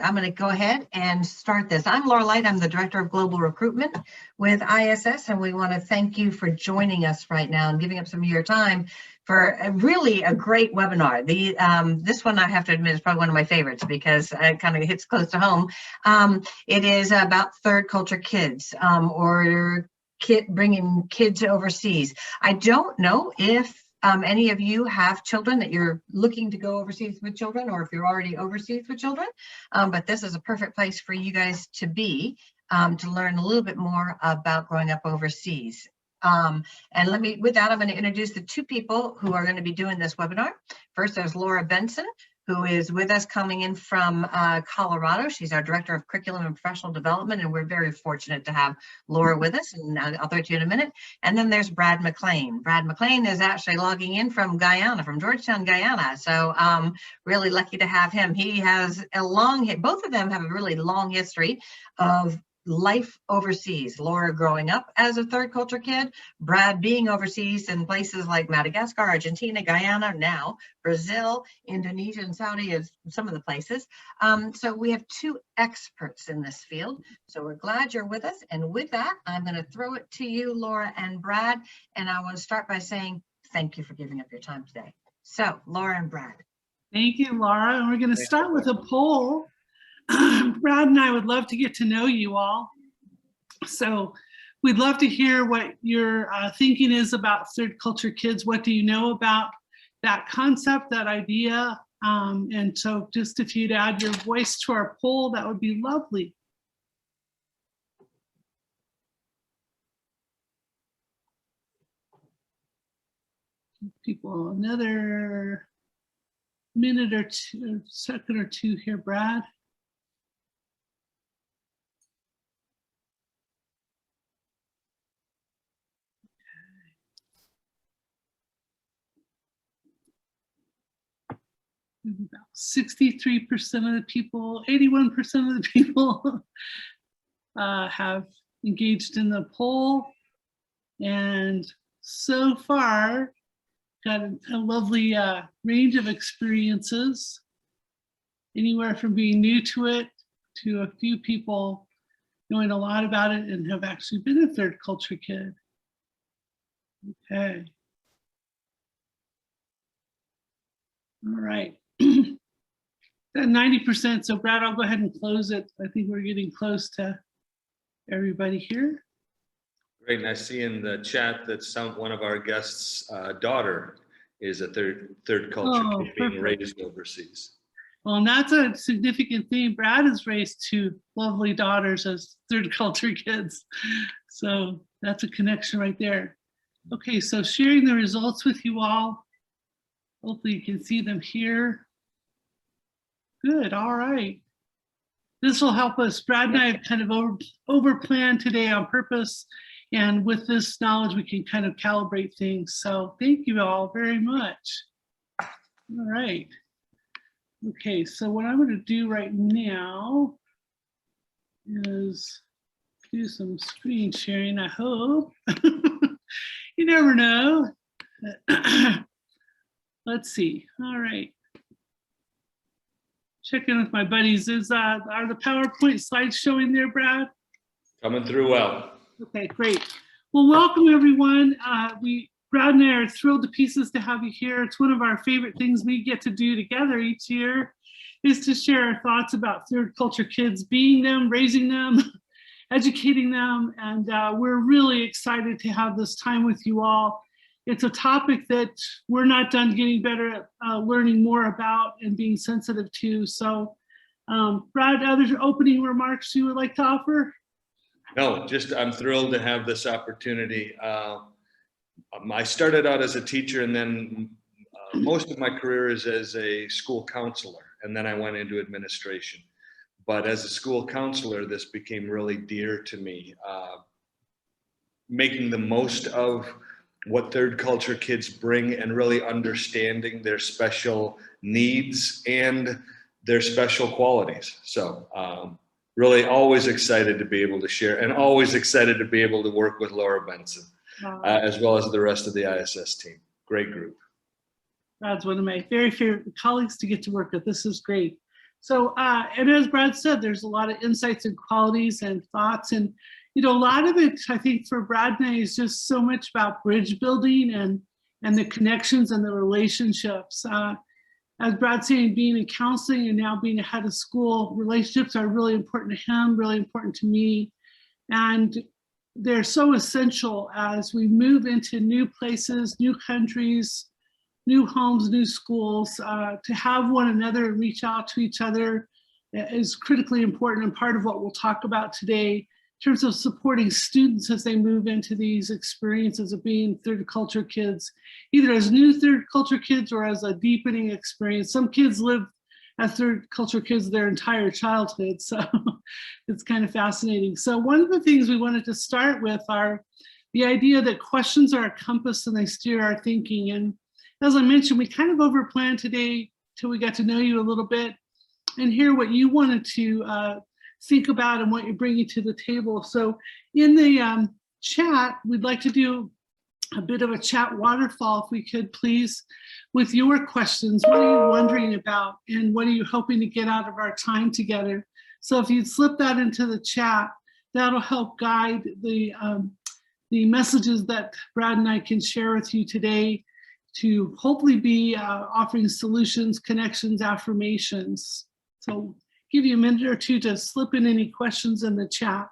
I'm going to go ahead and start this. I'm Laura Light. I'm the Director of Global Recruitment with ISS, and we want to thank you for joining us right now and giving up some of your time for really a great webinar. This one, I have to admit, is probably one of my favorites because it kind of hits close to home. It is about third culture kids or bringing kids overseas. I don't know if any of you have children that you're looking to go overseas with children, or if you're already overseas with children, but this is a perfect place for you guys to be, to learn a little bit more about growing up overseas. And with that, I'm going to introduce the two people who are going to be doing this webinar. First, there's Laura Benson, who is with us coming in from Colorado. She's our Director of Curriculum and Professional Development, and we're very fortunate to have Laura with us, and I'll throw it to you in a minute. And then there's Brad McClain. Brad McClain is actually logging in from Guyana, from Georgetown, Guyana. So really lucky to have him. He has both of them have a really long history of life overseas. Laura growing up as a third culture kid, Brad being overseas in places like Madagascar, Argentina, Guyana, now Brazil, Indonesia, and Saudi is some of the places. So we have two experts in this field. So we're glad you're with us. And with that, I'm going to throw it to you, Laura and Brad. And I want to start by saying thank you for giving up your time today. So Laura and Brad. Thank you, Laura. And we're going to start with a poll. Brad and I would love to get to know you all. So we'd love to hear what your thinking is about third culture kids. What do you know about that concept, that idea? And so just if you'd add your voice to our poll, that would be lovely. Give people another minute or two, second or two here, Brad. About 63% of the people, 81% of the people have engaged in the poll. And so far, got a lovely range of experiences, anywhere from being new to it to a few people knowing a lot about it and have actually been a third culture kid. Okay. All right. At 90%, so Brad, I'll go ahead and close it. I think we're getting close to everybody here. Great, and I see in the chat that one of our guests' daughter is a third culture kid being raised overseas. Well, and that's a significant thing. Brad has raised two lovely daughters as third culture kids. So that's a connection right there. Okay, so sharing the results with you all. Hopefully you can see them here. Good, all right. This will help us. Brad and I have kind of over-planned today on purpose. And with this knowledge, we can kind of calibrate things. So thank you all very much. All right. Okay, so what I'm going to do right now is do some screen sharing, I hope. You never know. Let's see. All right. Check in with my buddies. Are the PowerPoint slides showing there, Brad? Coming through well. Okay, great. Well, welcome everyone. Brad and I are thrilled to pieces to have you here. It's one of our favorite things we get to do together each year, is to share our thoughts about third culture kids, being them, raising them, educating them. And we're really excited to have this time with you all. It's a topic that we're not done getting better at learning more about and being sensitive to. So Brad, other opening remarks you would like to offer? No, just I'm thrilled to have this opportunity. I started out as a teacher, and then most of my career is as a school counselor, and then I went into administration. But as a school counselor, this became really dear to me. Making the most of what third culture kids bring and really understanding their special needs and their special qualities. So really always excited to be able to share, and always excited to be able to work with Laura Benson, as well as the rest of the ISS team. Great group. That's one of my very favorite colleagues to get to work with. This is great. So, and as Brad said, there's a lot of insights and qualities and thoughts. And, you know, a lot of it, I think, for Brad and I is just so much about bridge building and the connections and the relationships. As Brad's saying, being in counseling and now being a head of school, relationships are really important to him, really important to me. And they're so essential as we move into new places, new countries, new homes, new schools. To have one another and reach out to each other is critically important and part of what we'll talk about today in terms of supporting students as they move into these experiences of being third culture kids, either as new third culture kids or as a deepening experience. Some kids live as third culture kids their entire childhood, so it's kind of fascinating. So one of the things we wanted to start with are the idea that questions are a compass and they steer our thinking. And as I mentioned, we kind of overplanned today till we got to know you a little bit and hear what you wanted to think about and what you're bringing to the table. So in the chat, we'd like to do a bit of a chat waterfall, if we could please, with your questions. What are you wondering about and what are you hoping to get out of our time together? So if you'd slip that into the chat, that'll help guide the messages that Brad and I can share with you today to hopefully be offering solutions, connections, affirmations. So give you a minute or two to slip in any questions in the chat.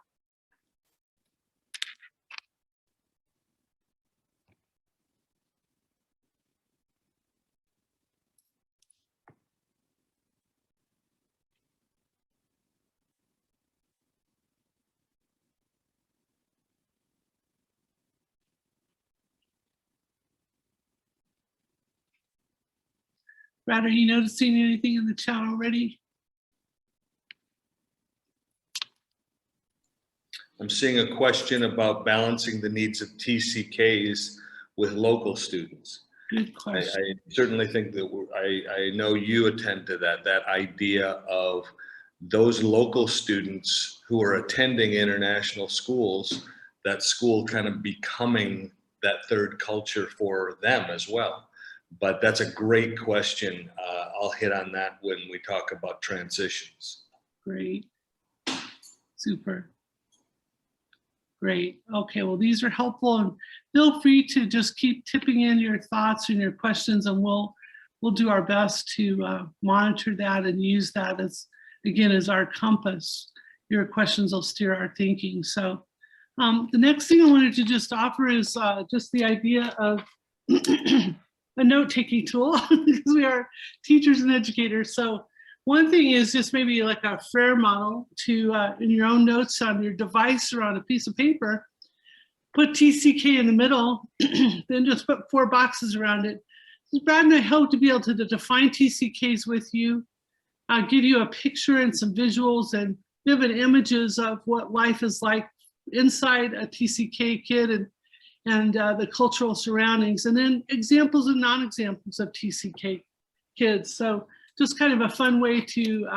Brad, are you noticing anything in the chat already? I'm seeing a question about balancing the needs of TCKs with local students. Good question. I certainly think that I know you attend to that idea of those local students who are attending international schools, that school kind of becoming that third culture for them as well. But that's a great question. I'll hit on that when we talk about transitions. Great. Super. Great. Okay, well, these are helpful, and feel free to just keep tipping in your thoughts and your questions, and we'll do our best to monitor that and use that as, again, as our compass. Your questions will steer our thinking. So the next thing I wanted to just offer is just the idea of a note-taking tool, because we are teachers and educators. So one thing is just maybe like a FAIR model to, in your own notes on your device or on a piece of paper, put TCK in the middle, then just put 4 boxes around it. Brad and I hope to be able to define TCKs with you, give you a picture and some visuals and vivid images of what life is like inside a TCK kid and the cultural surroundings, and then examples and non-examples of TCK kids. So just kind of a fun way to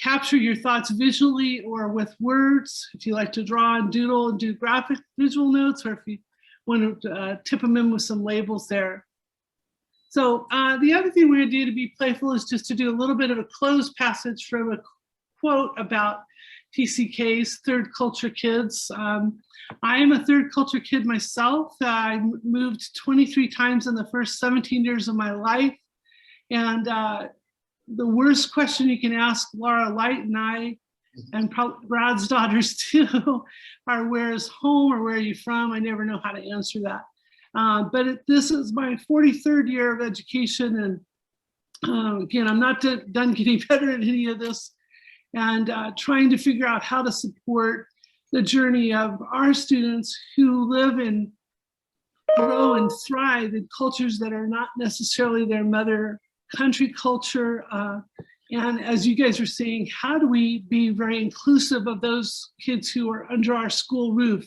capture your thoughts visually or with words, if you like to draw and doodle and do graphic visual notes, or if you want to tip them in with some labels there. So the other thing we're gonna do to be playful is just to do a little bit of a closed passage from a quote about TCKs, third culture kids. I am a third culture kid myself. I moved 23 times in the first 17 years of my life. And the worst question you can ask Laura Light and I, and probably Brad's daughters too, are where is home or where are you from? I never know how to answer that. But this is my 43rd year of education. And again, I'm not done getting better at any of this, and trying to figure out how to support the journey of our students who live and grow and thrive in cultures that are not necessarily their mother country culture. And as you guys are saying, how do we be very inclusive of those kids who are under our school roof,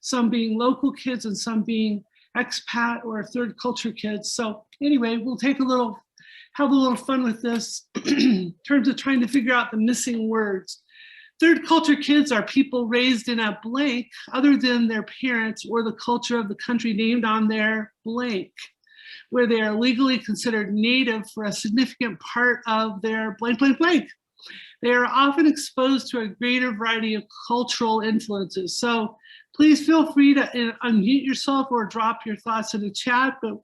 some being local kids and some being expat or third culture kids. So anyway, we'll have a little fun with this in terms of trying to figure out the missing words. Third culture kids are people raised in a blank other than their parents or the culture of the country named on their blank. where they are legally considered native for a significant part of their blank, blank, blank. They are often exposed to a greater variety of cultural influences. So please feel free to unmute yourself or drop your thoughts in the chat. But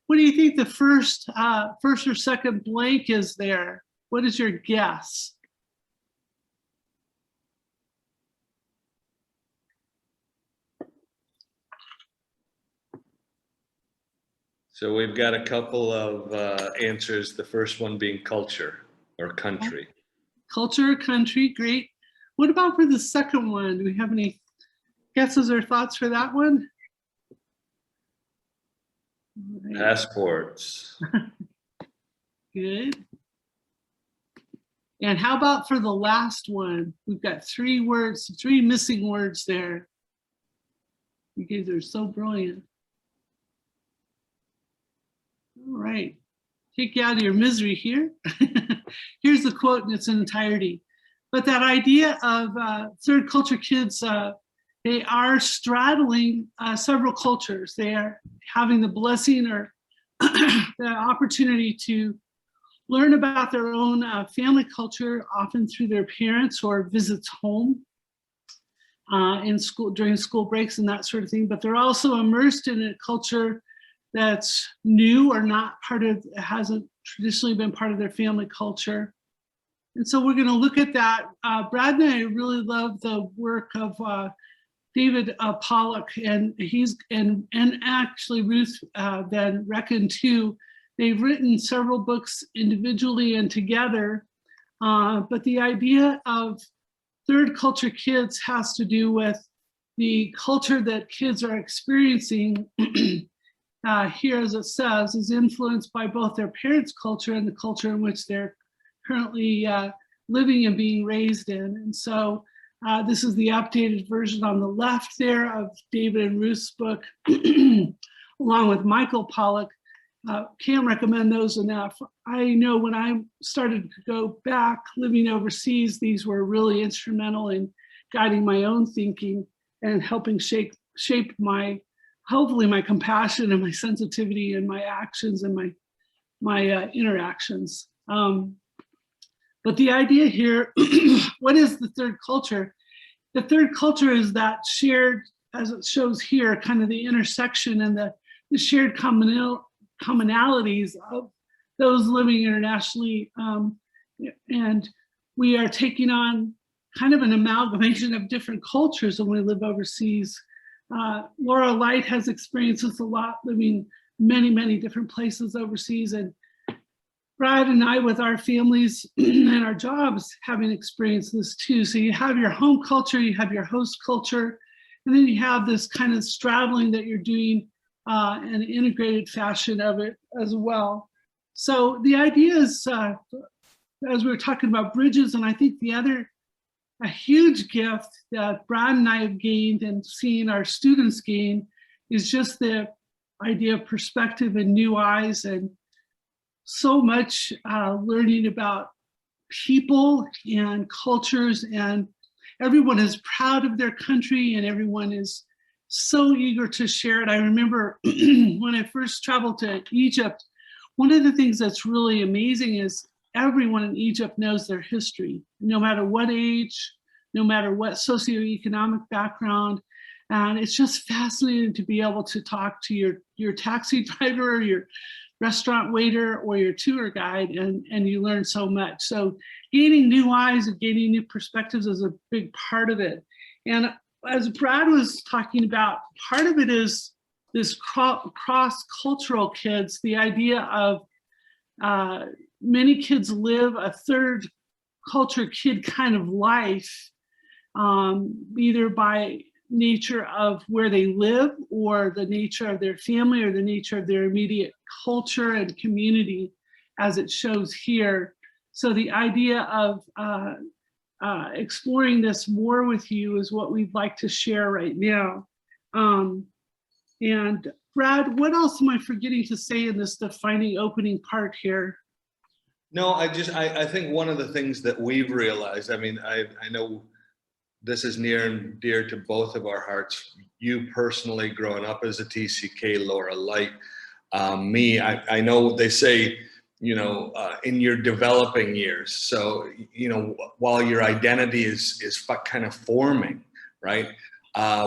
what do you think the first or second blank is there? What is your guess? So we've got a couple of answers. The first one being culture or country. Culture or country, great. What about for the second one? Do we have any guesses or thoughts for that one? Right. Passports. Good. And how about for the last one? We've got 3 words, 3 missing words there. You guys are so brilliant. All right, take you out of your misery here. Here's the quote in its entirety. But that idea of third culture kids, they are straddling several cultures. They are having the blessing or the opportunity to learn about their own family culture, often through their parents or visits home in school during school breaks and that sort of thing. But they're also immersed in a culture that's new or not part of, hasn't traditionally been part of their family culture. And so we're going to look at that. Brad and I really love the work of David Pollock, and he's and actually Ruth Van Recken too. They've written several books individually and together, but the idea of third culture kids has to do with the culture that kids are experiencing. Here, as it says, is influenced by both their parents' culture and the culture in which they're currently living and being raised in. And so this is the updated version on the left there of David and Ruth's book, along with Michael Pollock. Can't recommend those enough. I know when I started to go back living overseas, these were really instrumental in guiding my own thinking and helping shape my, hopefully my compassion and my sensitivity and my actions and my interactions. But the idea here, what is the third culture? The third culture is that shared, as it shows here, kind of the intersection and the shared commonalities of those living internationally. And we are taking on kind of an amalgamation of different cultures when we live overseas. Laura Light has experienced this a lot, living many, many different places overseas. And Brad and I, with our families and our jobs, having experienced this too. So you have your home culture, you have your host culture, and then you have this kind of straddling that you're doing an integrated fashion of it as well. So the idea is, as we were talking about bridges, and I think a huge gift that Brad and I have gained and seen our students gain is just the idea of perspective and new eyes, and so much learning about people and cultures, and everyone is proud of their country and everyone is so eager to share it. I remember when I first traveled to Egypt, one of the things that's really amazing is everyone in Egypt knows their history, no matter what age, no matter what socioeconomic background. And it's just fascinating to be able to talk to your taxi driver or your restaurant waiter or your tour guide, and you learn so much. So gaining new eyes and gaining new perspectives is a big part of it. And as Brad was talking about, part of it is this cross-cultural kids, the idea of many kids live a third culture kid kind of life, either by nature of where they live or the nature of their family or the nature of their immediate culture and community, as it shows here. So the idea of exploring this more with you is what we'd like to share right now. And Brad, what else am I forgetting to say in this defining opening part here? No, I think one of the things that we've realized, I mean, I know this is near and dear to both of our hearts. You personally growing up as a TCK, Laura Light, I know they say, in your developing years. So, while your identity is kind of forming, right?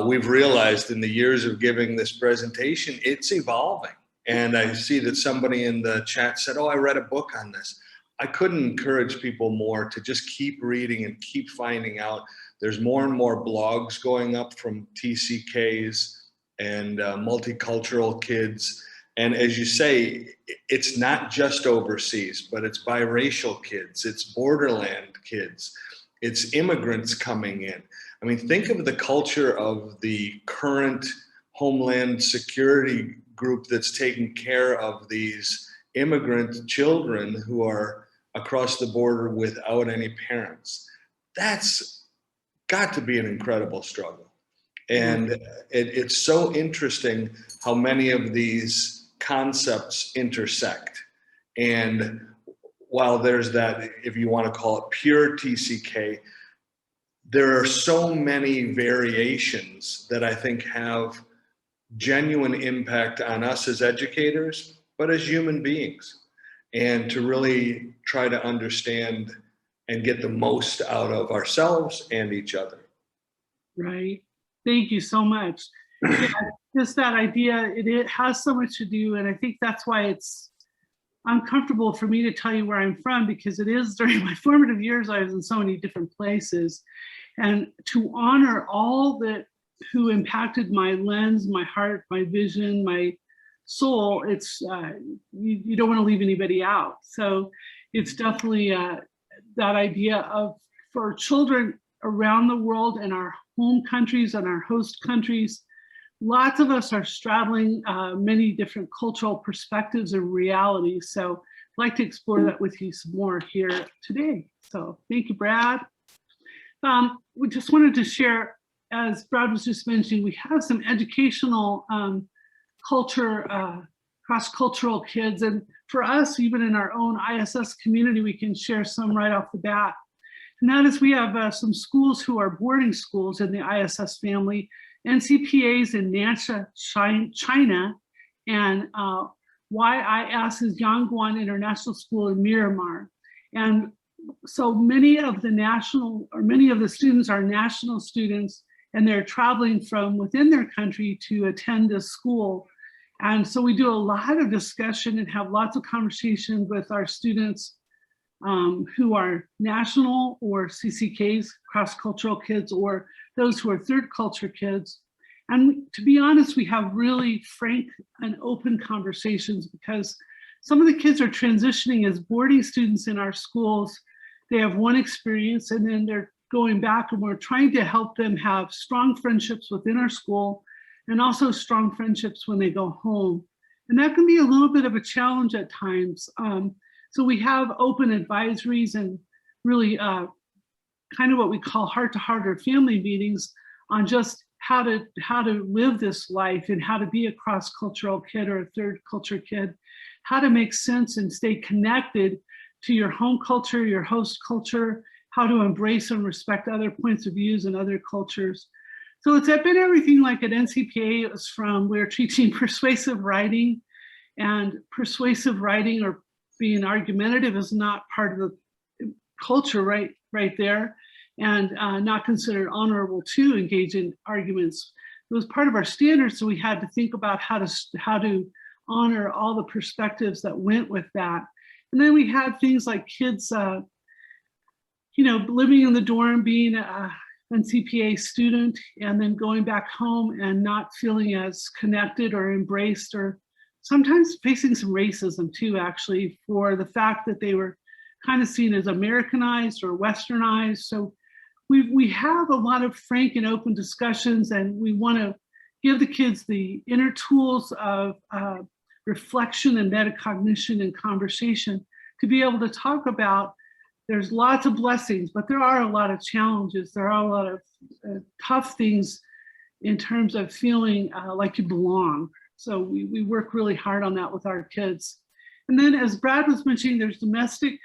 We've realized in the years of giving this presentation, it's evolving. And I see that somebody in the chat said, oh, I read a book on this. I couldn't encourage people more to just keep reading and keep finding out. There's more and more blogs going up from TCKs and multicultural kids. And as you say, it's not just overseas, but it's biracial kids, it's borderland kids, it's immigrants coming in. I mean, think of the culture of the current Homeland Security group that's taking care of these immigrant children who are across the border without any parents. That's got to be an incredible struggle. And it's so interesting how many of these concepts intersect. And while there's that, if you want to call it pure TCK, there are so many variations that I think have genuine impact on us as educators, but as human beings, and to really try to understand and get the most out of ourselves and each other. Right. Thank you so much. Yeah, just that idea, it has so much to do, and I think that's why it's uncomfortable for me to tell you where I'm from, because it is during my formative years, I was in so many different places. And to honor all that who impacted my lens, my heart, my vision, my soul, it's you don't want to leave anybody out. So it's definitely that idea of, for children around the world in our home countries and our host countries, lots of us are straddling many different cultural perspectives and realities. So I'd like to explore that with you some more here today. So thank you, Brad. We just wanted to share, as Brad was just mentioning, we have some educational cross-cultural kids. And for us, even in our own ISS community, we can share some right off the bat. And that is, we have some schools who are boarding schools in the ISS family, NCPAs in Nansha, China, and YIS is Yangguan International School in Myanmar. And so many of the students are national students, and they're traveling from within their country to attend this school. And so we do a lot of discussion and have lots of conversations with our students who are national or CCKs, cross-cultural kids, or those who are third culture kids. And to be honest, we have really frank and open conversations, because some of the kids are transitioning as boarding students in our schools. They have one experience and then they're going back, and we're trying to help them have strong friendships within our school and also strong friendships when they go home. And that can be a little bit of a challenge at times. So we have open advisories and really kind of what we call heart-to-heart or family meetings on just how to live this life and how to be a cross-cultural kid or a third culture kid, how to make sense and stay connected to your home culture, your host culture, how to embrace and respect other points of views and other cultures. So it's been everything. Like at NCPA, it was from, we're teaching persuasive writing, and persuasive writing or being argumentative is not part of the culture right there, and not considered honorable to engage in arguments. It was part of our standards, so we had to think about how to honor all the perspectives that went with that. And then we had things like kids, living in the dorm, being an NCPA student, and then going back home and not feeling as connected or embraced, or sometimes facing some racism too, actually, for the fact that they were kind of seen as Americanized or Westernized. So we have a lot of frank and open discussions, and we want to give the kids the inner tools of reflection and metacognition and conversation to be able to talk about. There's lots of blessings, but there are a lot of challenges. There are a lot of tough things in terms of feeling like you belong. So we work really hard on that with our kids. And then, as Brad was mentioning, there's domestic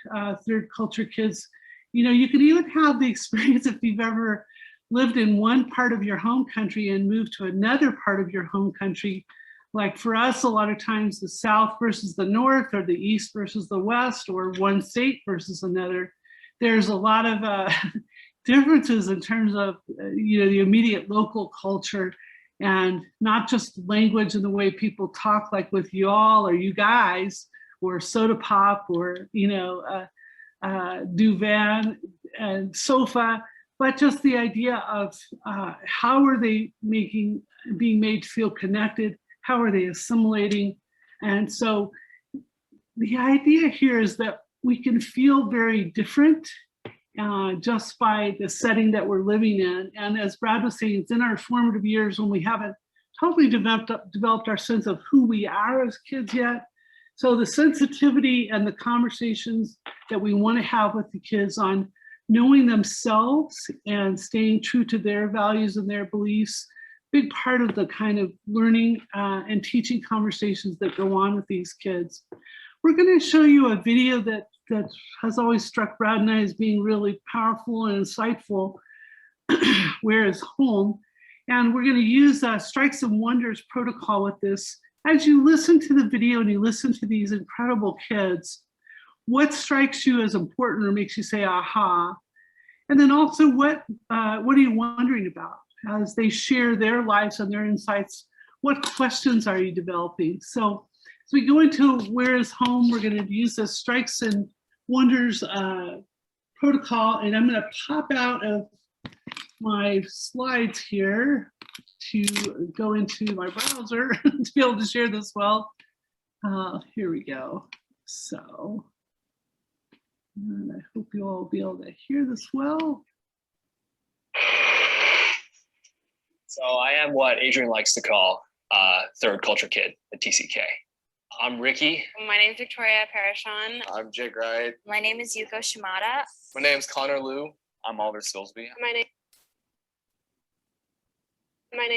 third culture kids. You can even have the experience, if you've ever lived in one part of your home country and moved to another part of your home country, Like for us, a lot of times the South versus the North, or the East versus the West, or one state versus another, there's a lot of differences in terms of the immediate local culture, and not just language and the way people talk, like with y'all or you guys, or soda pop, or duvan and sofa, but just the idea of how are they being made to feel connected, how are they assimilating. And so the idea here is that we can feel very different just by the setting that we're living in. And as Brad was saying, it's in our formative years when we haven't totally developed our sense of who we are as kids yet. So the sensitivity and the conversations that we want to have with the kids on knowing themselves and staying true to their values and their beliefs, big part of the kind of learning and teaching conversations that go on with these kids. We're going to show you a video that has always struck Brad and I as being really powerful and insightful, Where is Home? And we're going to use Strikes and Wonders protocol with this. As you listen to the video and you listen to these incredible kids, what strikes you as important or makes you say, aha? And then also, what are you wondering about? As they share their lives and their insights, what questions are you developing? So as we go into Where is Home, we're going to use the Strikes and Wonders protocol, and I'm going to pop out of my slides here to go into my browser to be able to share this well. Here we go. So, and I hope you all will be able to hear this well. So I am what Adrian likes to call third culture kid at TCK. I'm Ricky. My name is Victoria Parashon. I'm Jake Wright. My name is Yuko Shimada. My name's Connor Liu. I'm Oliver Silsby. My name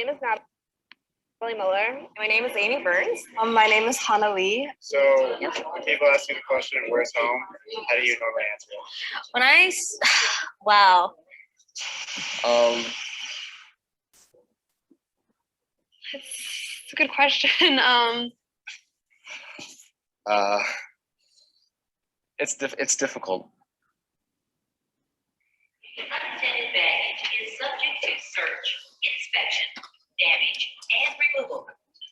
is Natalie Miller. My name is Amy Burns. My name is Hannah Lee. So when people ask you the question, where's home? How do you normally answer it? When I, wow. It's a good question. It's difficult. Unattended baggage is subject to search, inspection, damage, and removal.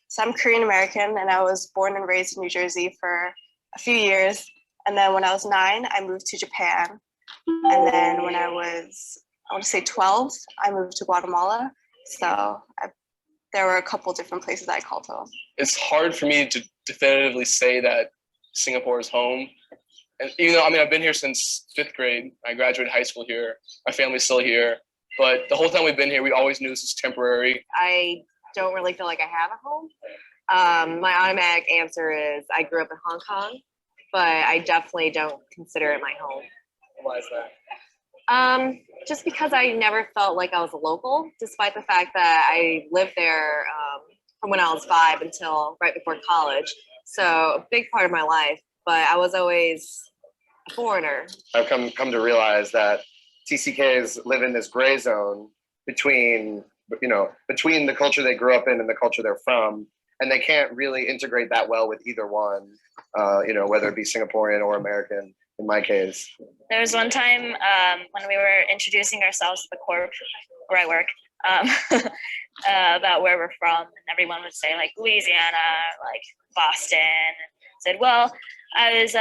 So I'm Korean American, and I was born and raised in New Jersey for a few years. And then when I was 9, I moved to Japan. And then when I was, I want to say 12, I moved to Guatemala. So there were a couple different places I called home. It's hard for me to definitively say that Singapore is home. And even though, I've been here since 5th grade. I graduated high school here. My family's still here. But the whole time we've been here, we always knew this was temporary. I don't really feel like I have a home. My automatic answer is I grew up in Hong Kong, but I definitely don't consider it my home. Why is that? Just because I never felt like I was a local, despite the fact that I lived there from when I was 5 until right before college. So a big part of my life, but I was always a foreigner. I've come to realize that TCKs live in this gray zone between the culture they grew up in and the culture they're from, and they can't really integrate that well with either one, whether it be Singaporean or American in my case. There was one time when we were introducing ourselves to the corp where I work about where we're from, and everyone would say like Louisiana, like Boston, and said, well, I was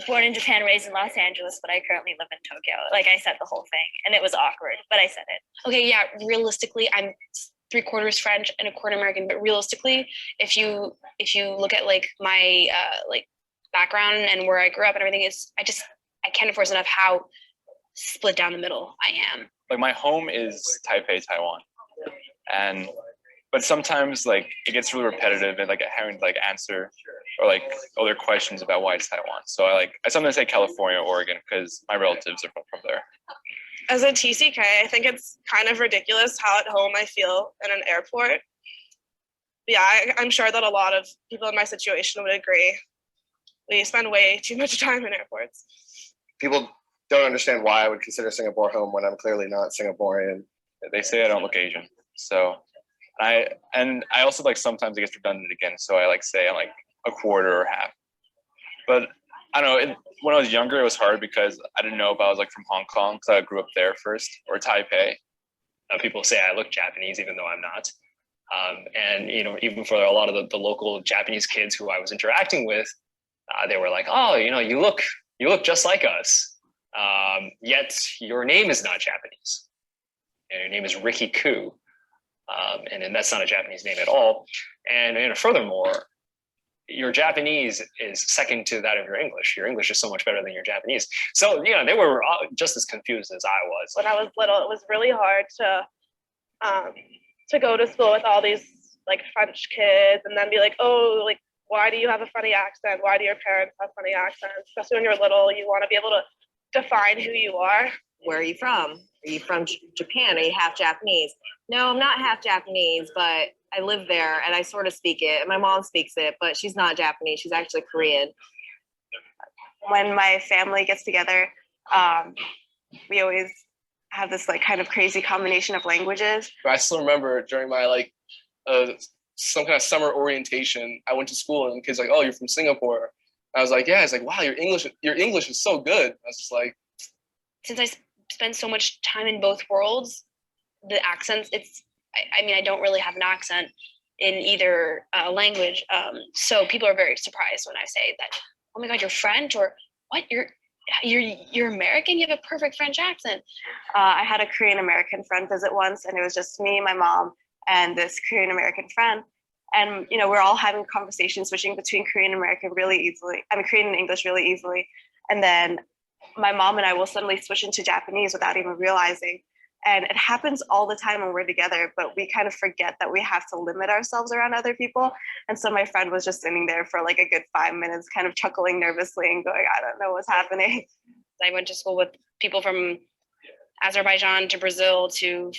born in Japan, raised in Los Angeles, but I currently live in Tokyo. Like I said the whole thing, and it was awkward, but I said it. Okay, yeah, realistically, I'm 3/4 French and 1/4 American, but realistically, if you look at like my background and where I grew up and everything I can't enforce enough how split down the middle I am. Like my home is Taipei, Taiwan. But sometimes like it gets really repetitive and like having to like answer or like other questions about why it's Taiwan. So I sometimes say California, Oregon, because my relatives are from there. As a TCK, I think it's kind of ridiculous how at home I feel in an airport. Yeah, I'm sure that a lot of people in my situation would agree. We spend way too much time in airports. People don't understand why I would consider Singapore home when I'm clearly not Singaporean. They say I don't look Asian. So And I also like sometimes it gets redundant again. So I like say I'm like a quarter or half. But I don't know, when I was younger, it was hard because I didn't know if I was like from Hong Kong because I grew up there first, or Taipei. People say I look Japanese even though I'm not. And even for a lot of the local Japanese kids who I was interacting with, they were like, "Oh, you look just like us. Yet your name is not Japanese. Your name is Ricky Koo, and that's not a Japanese name at all. And furthermore, your Japanese is second to that of your English. Your English is so much better than your Japanese." So they were just as confused as I was. When I was little, it was really hard to go to school with all these like French kids and then be like, "Oh, like why do you have a funny accent? Why do your parents have funny accents?" Especially when you're little, you want to be able to define who you are. Where are you from? Are you from Japan? Are you half Japanese? No, I'm not half Japanese, but I live there and I sort of speak it. My mom speaks it, but she's not Japanese. She's actually Korean. When my family gets together, we always have this like kind of crazy combination of languages. I still remember during my some kind of summer orientation, I went to school and kids like, "Oh, you're from Singapore." I was like, "Yeah." It's like, "Wow, your English is so good." I was just like, since I spend so much time in both worlds, the accents, I don't really have an accent in either language. So people are very surprised when I say that, "Oh my God, you're French," or "What, you're American? You have a perfect French accent." I had a Korean American friend visit once, and it was just me, my mom, and this Korean American friend. And we're all having conversations switching between Korean American really easily. Korean and English really easily. And then my mom and I will suddenly switch into Japanese without even realizing. And it happens all the time when we're together, but we kind of forget that we have to limit ourselves around other people. And so my friend was just sitting there for like a good 5 minutes, kind of chuckling nervously and going, "I don't know what's happening." I went to school with people from Azerbaijan to Brazil to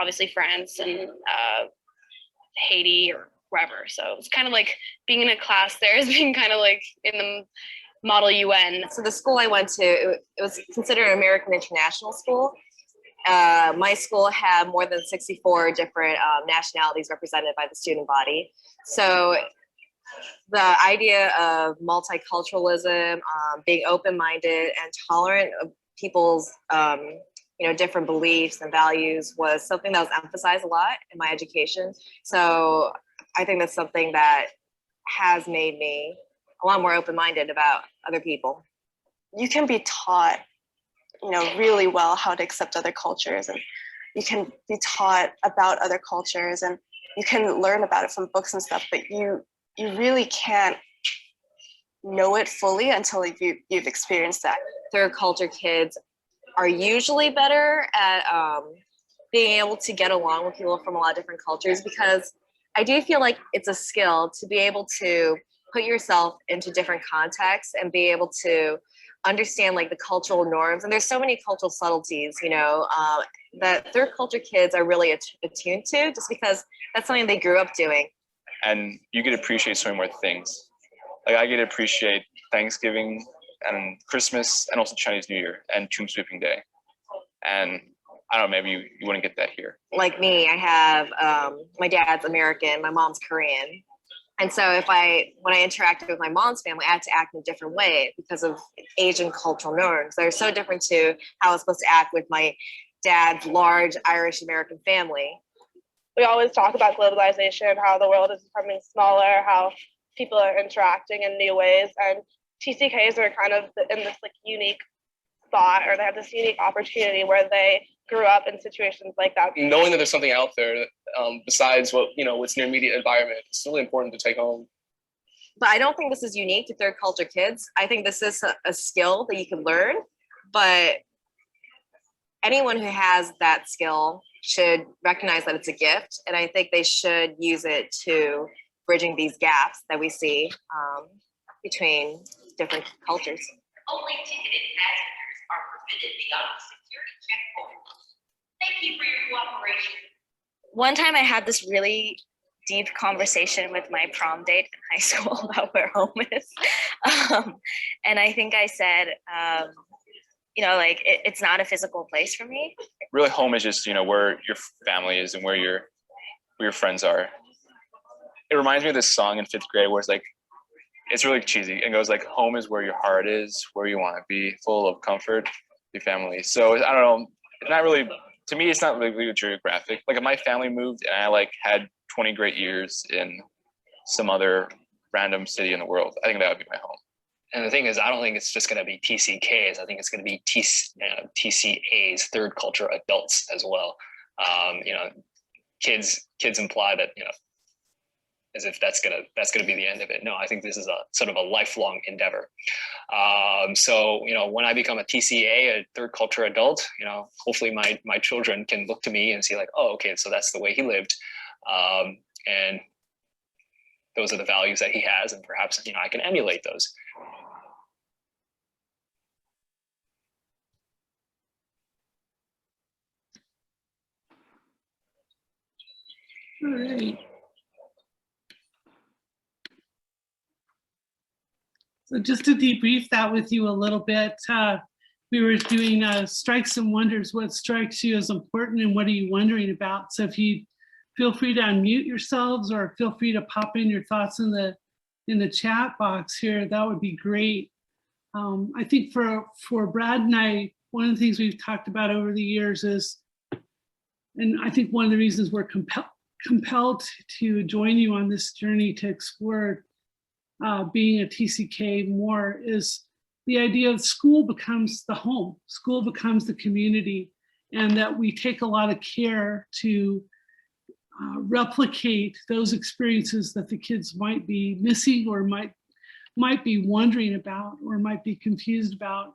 obviously France and Haiti or wherever. So it's kind of like being in a class there is being kind of like in the Model UN. So the school I went to, it was considered an American international school. My school had more than 64 different nationalities represented by the student body. So the idea of multiculturalism, being open-minded and tolerant of people's different beliefs and values was something that was emphasized a lot in my education. So I think that's something that has made me a lot more open-minded about other people. You can be taught really well how to accept other cultures, and you can be taught about other cultures, and you can learn about it from books and stuff, but you really can't know it fully until you've experienced that. Third culture kids are usually better at being able to get along with people from a lot of different cultures, because I do feel like it's a skill to be able to put yourself into different contexts and be able to understand like the cultural norms. And there's so many cultural subtleties, that third culture kids are really attuned to, just because that's something they grew up doing. And you get to appreciate so many more things. Like I get to appreciate Thanksgiving and Christmas and also Chinese New Year and Tomb Sweeping Day. And I don't know, maybe you wouldn't get that here. Like me, I have, my dad's American, my mom's Korean. And so when I interacted with my mom's family, I had to act in a different way because of Asian cultural norms. They're so different to how I was supposed to act with my dad's large Irish American family. We always talk about globalization, how the world is becoming smaller, how people are interacting in new ways. And TCKs are kind of in this like unique spot, or they have this unique opportunity where they grew up in situations like that. Knowing that there's something out there besides what's in your immediate environment, it's really important to take home. But I don't think this is unique to third culture kids. I think this is a skill that you can learn, but anyone who has that skill should recognize that it's a gift. And I think they should use it to bridging these gaps that we see between different cultures. Only ticketed passengers are permitted beyond the security checkpoint. Thank you for your cooperation. One time I had this really deep conversation with my prom date in high school about where home is. And I think I said, it's not a physical place for me. Really, home is just, where your family is and where your who your friends are. It reminds me of this song in 5th grade where it's like, it's really cheesy. It goes like, home is where your heart is, where you want to be, full of comfort, your family. So I don't know, it's not really, to me, it's not really geographic. Like if my family moved and I like had 20 great years in some other random city in the world, I think that would be my home. And the thing is, I don't think it's just going to be TCKs. I think it's going to be TCAs, third culture adults as well. You know, kids imply that, you know, as if that's gonna be the end of it. No, I think this is a sort of a lifelong endeavor. So, you know, when I become a TCA, a third culture adult, you know, hopefully my children can look to me and see like, oh, okay, so that's the way he lived. And those are the values that he has, and perhaps, you know, I can emulate those. All right. So just to debrief that with you a little bit, we were doing strikes and wonders. What strikes you as important and what are you wondering about? So if you feel free to unmute yourselves or feel free to pop in your thoughts in the chat box here, that would be great. I think for Brad and I, one of the things we've talked about over the years is, and I think one of the reasons we're compelled to join you on this journey to explore being a TCK more, is the idea of school becomes the home, school becomes the community, and that we take a lot of care to replicate those experiences that the kids might be missing or might be wondering about or might be confused about,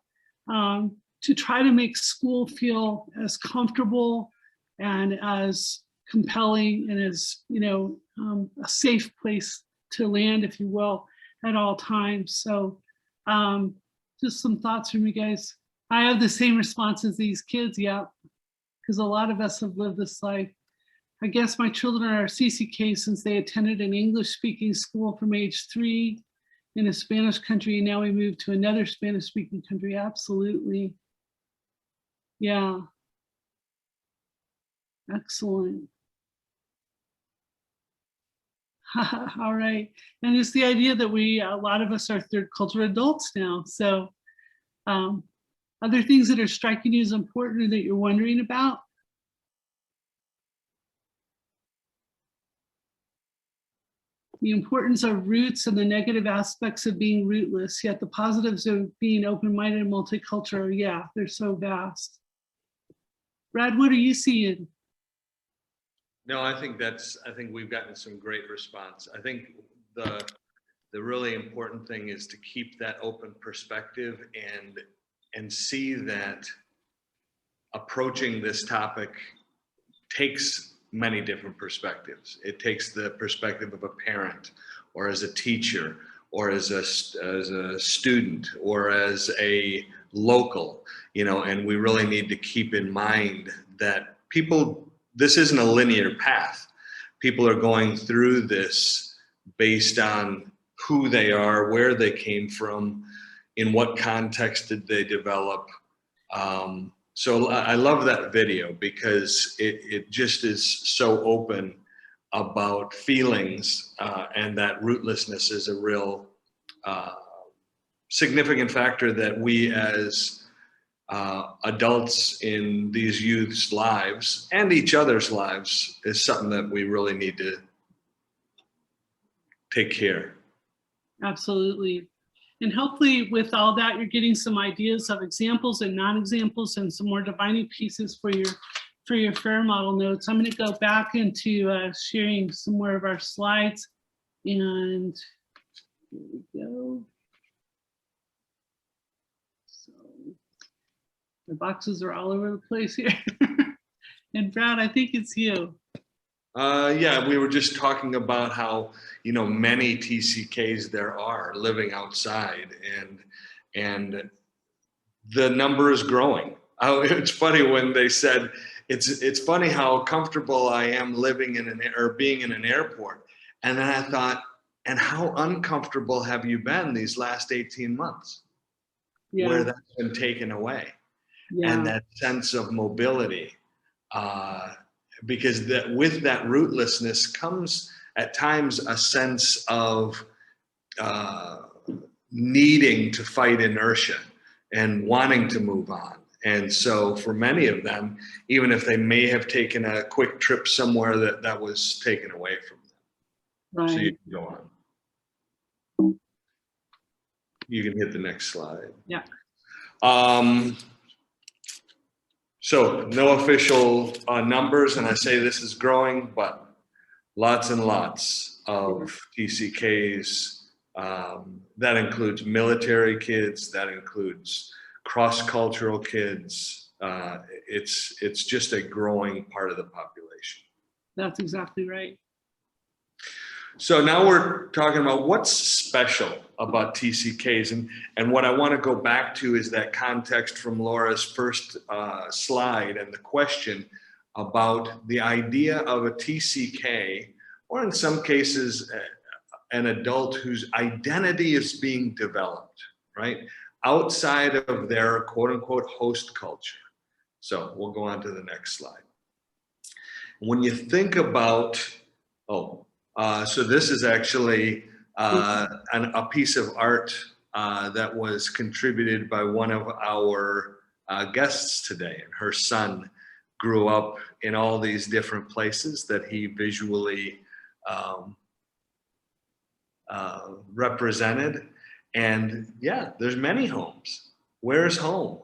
to try to make school feel as comfortable and as compelling and as, you know, a safe place to land, if you will, at all times. So just some thoughts from you guys. I have the same response as these kids, yeah, because a lot of us have lived this life. I guess my children are CCK since they attended an English-speaking school from age 3 in a Spanish country, and now we moved to another Spanish-speaking country. Absolutely. Yeah. Excellent. All right. And it's the idea that a lot of us are third culture adults now. So other things that are striking you as important or that you're wondering about? The importance of roots and the negative aspects of being rootless, yet the positives of being open-minded and multicultural, yeah, they're so vast. Brad, what are you seeing? No, I think we've gotten some great response. I think the really important thing is to keep that open perspective and see that approaching this topic takes many different perspectives. It takes the perspective of a parent or as a teacher or as a student or as a local, you know, and we really need to keep in mind that this isn't a linear path. People are going through this based on who they are, where they came from, in what context did they develop. So I love that video because it just is so open about feelings, and that rootlessness is a real significant factor that we as adults in these youths' lives and each other's lives is something that we really need to take care. Absolutely. And hopefully with all that, you're getting some ideas of examples and non-examples and some more defining pieces for your FAIR model notes. I'm going to go back into sharing some more of our slides. And here we go. So the boxes are all over the place here. And Brad, I think it's you. Yeah, we were just talking about how, you know, many TCKs there are living outside, and the number is growing. It's funny when they said, it's funny how comfortable I am living in being in an airport. And then I thought, and how uncomfortable have you been these last 18 months? Yeah. Where that's been taken away. Yeah. And that sense of mobility because with that rootlessness comes at times a sense of needing to fight inertia and wanting to move on. And so for many of them, even if they may have taken a quick trip somewhere, that was taken away from them. Right. So you can go on. You can hit the next slide. Yeah. So no official numbers, and I say this is growing, but lots and lots of TCKs. That includes military kids, that includes cross-cultural kids. It's just a growing part of the population. That's exactly right. So now we're talking about what's special about TCKs, and what I want to go back to is that context from Laura's first slide and the question about the idea of a TCK, or in some cases, an adult whose identity is being developed, right? Outside of their quote unquote host culture. So we'll go on to the next slide. When you think about, so this is actually a piece of art that was contributed by one of our guests today. And her son grew up in all these different places that he visually represented. And yeah, there's many homes. Where's home?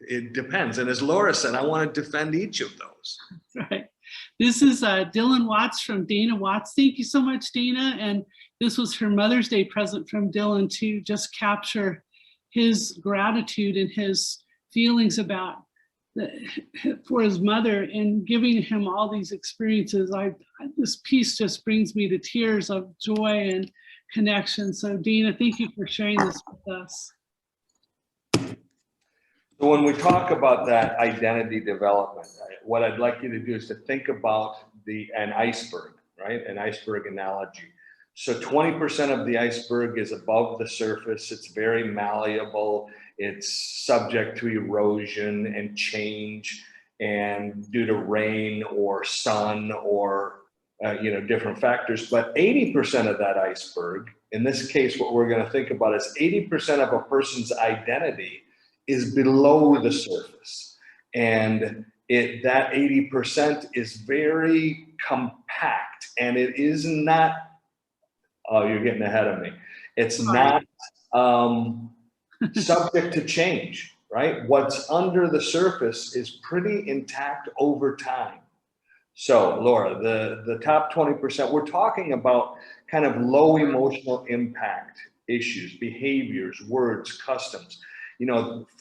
It depends. And as Laura said, I want to defend each of those. Right. This is Dylan Watts from Dana Watts. Thank you so much, Dana. And this was her Mother's Day present from Dylan to just capture his gratitude and his feelings about for his mother and giving him all these experiences. This piece just brings me to tears of joy and connection. So Dana, thank you for sharing this with us. So when we talk about that identity development, what I'd like you to do is to think about an iceberg, right? An iceberg analogy. So 20% of the iceberg is above the surface. It's very malleable. It's subject to erosion and change, and due to rain or sun or different factors. But 80% of that iceberg, in this case, what we're going to think about is 80% of a person's identity is below the surface, and that 80% is very compact, and it is not. Oh, you're getting ahead of me. It's not subject to change, right? What's under the surface is pretty intact over time. So, Laura, the top 20%, we're talking about kind of low emotional impact issues, behaviors, words, customs.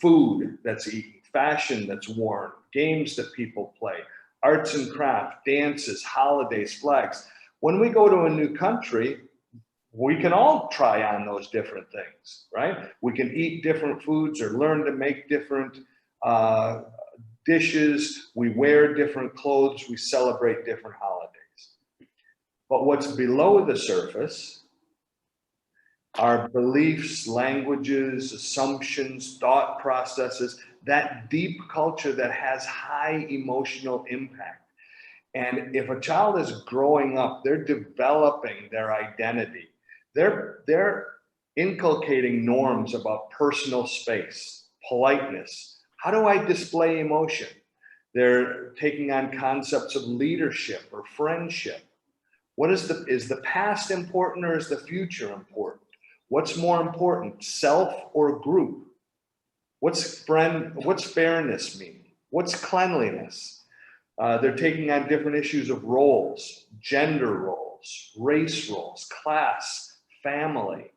Food that's eaten, fashion that's worn, games that people play, arts and craft, dances, holidays, flags. When we go to a new country, we can all try on those different things, right? We can eat different foods or learn to make different dishes. We wear different clothes. We celebrate different holidays. But what's below the surface are beliefs, languages, assumptions, thought processes, that deep culture that has high emotional impact. And if a child is growing up, they're developing their identity. They're inculcating norms about personal space, politeness. How do I display emotion? They're taking on concepts of leadership or friendship. Is the past important, or is the future important? What's more important, self or group? What's fairness mean? What's cleanliness? They're taking on different issues of roles, gender roles, race roles, class, family.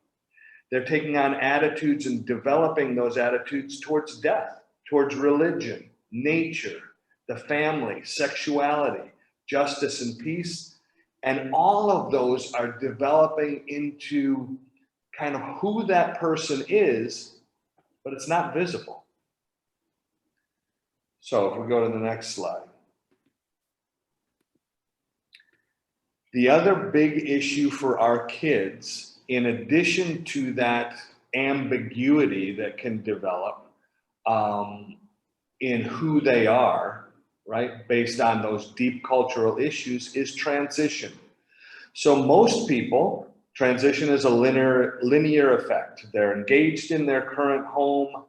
They're taking on attitudes and developing those attitudes towards death, towards religion, nature, the family, sexuality, justice and peace. And all of those are developing into kind of who that person is, but it's not visible. So if we go to the next slide. The other big issue for our kids, in addition to that ambiguity that can develop in who they are, right, based on those deep cultural issues, is transition. So most people, transition is a linear effect. They're engaged in their current home,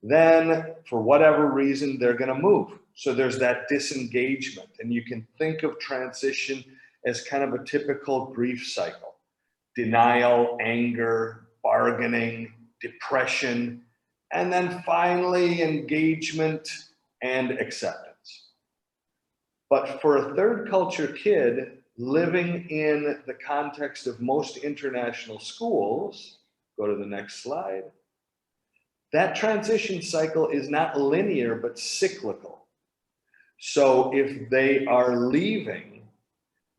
then for whatever reason, they're going to move. So there's that disengagement, and you can think of transition as kind of a typical grief cycle: denial, anger, bargaining, depression, and then finally engagement and acceptance. But for a third culture kid living in the context of most international schools, go to the next slide, that transition cycle is not linear, but cyclical. So if they are leaving,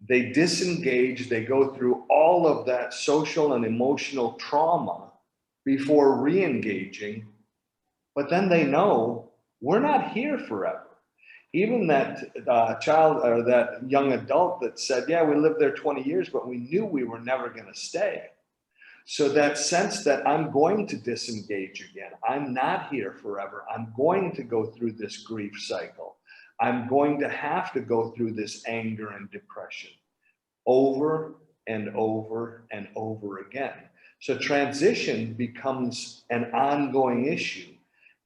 they disengage, they go through all of that social and emotional trauma before re-engaging, but then they know we're not here forever. Even that child or that young adult that said, yeah, we lived there 20 years, but we knew we were never going to stay. So that sense that I'm going to disengage again, I'm not here forever, I'm going to go through this grief cycle, I'm going to have to go through this anger and depression over and over and over again. So transition becomes an ongoing issue.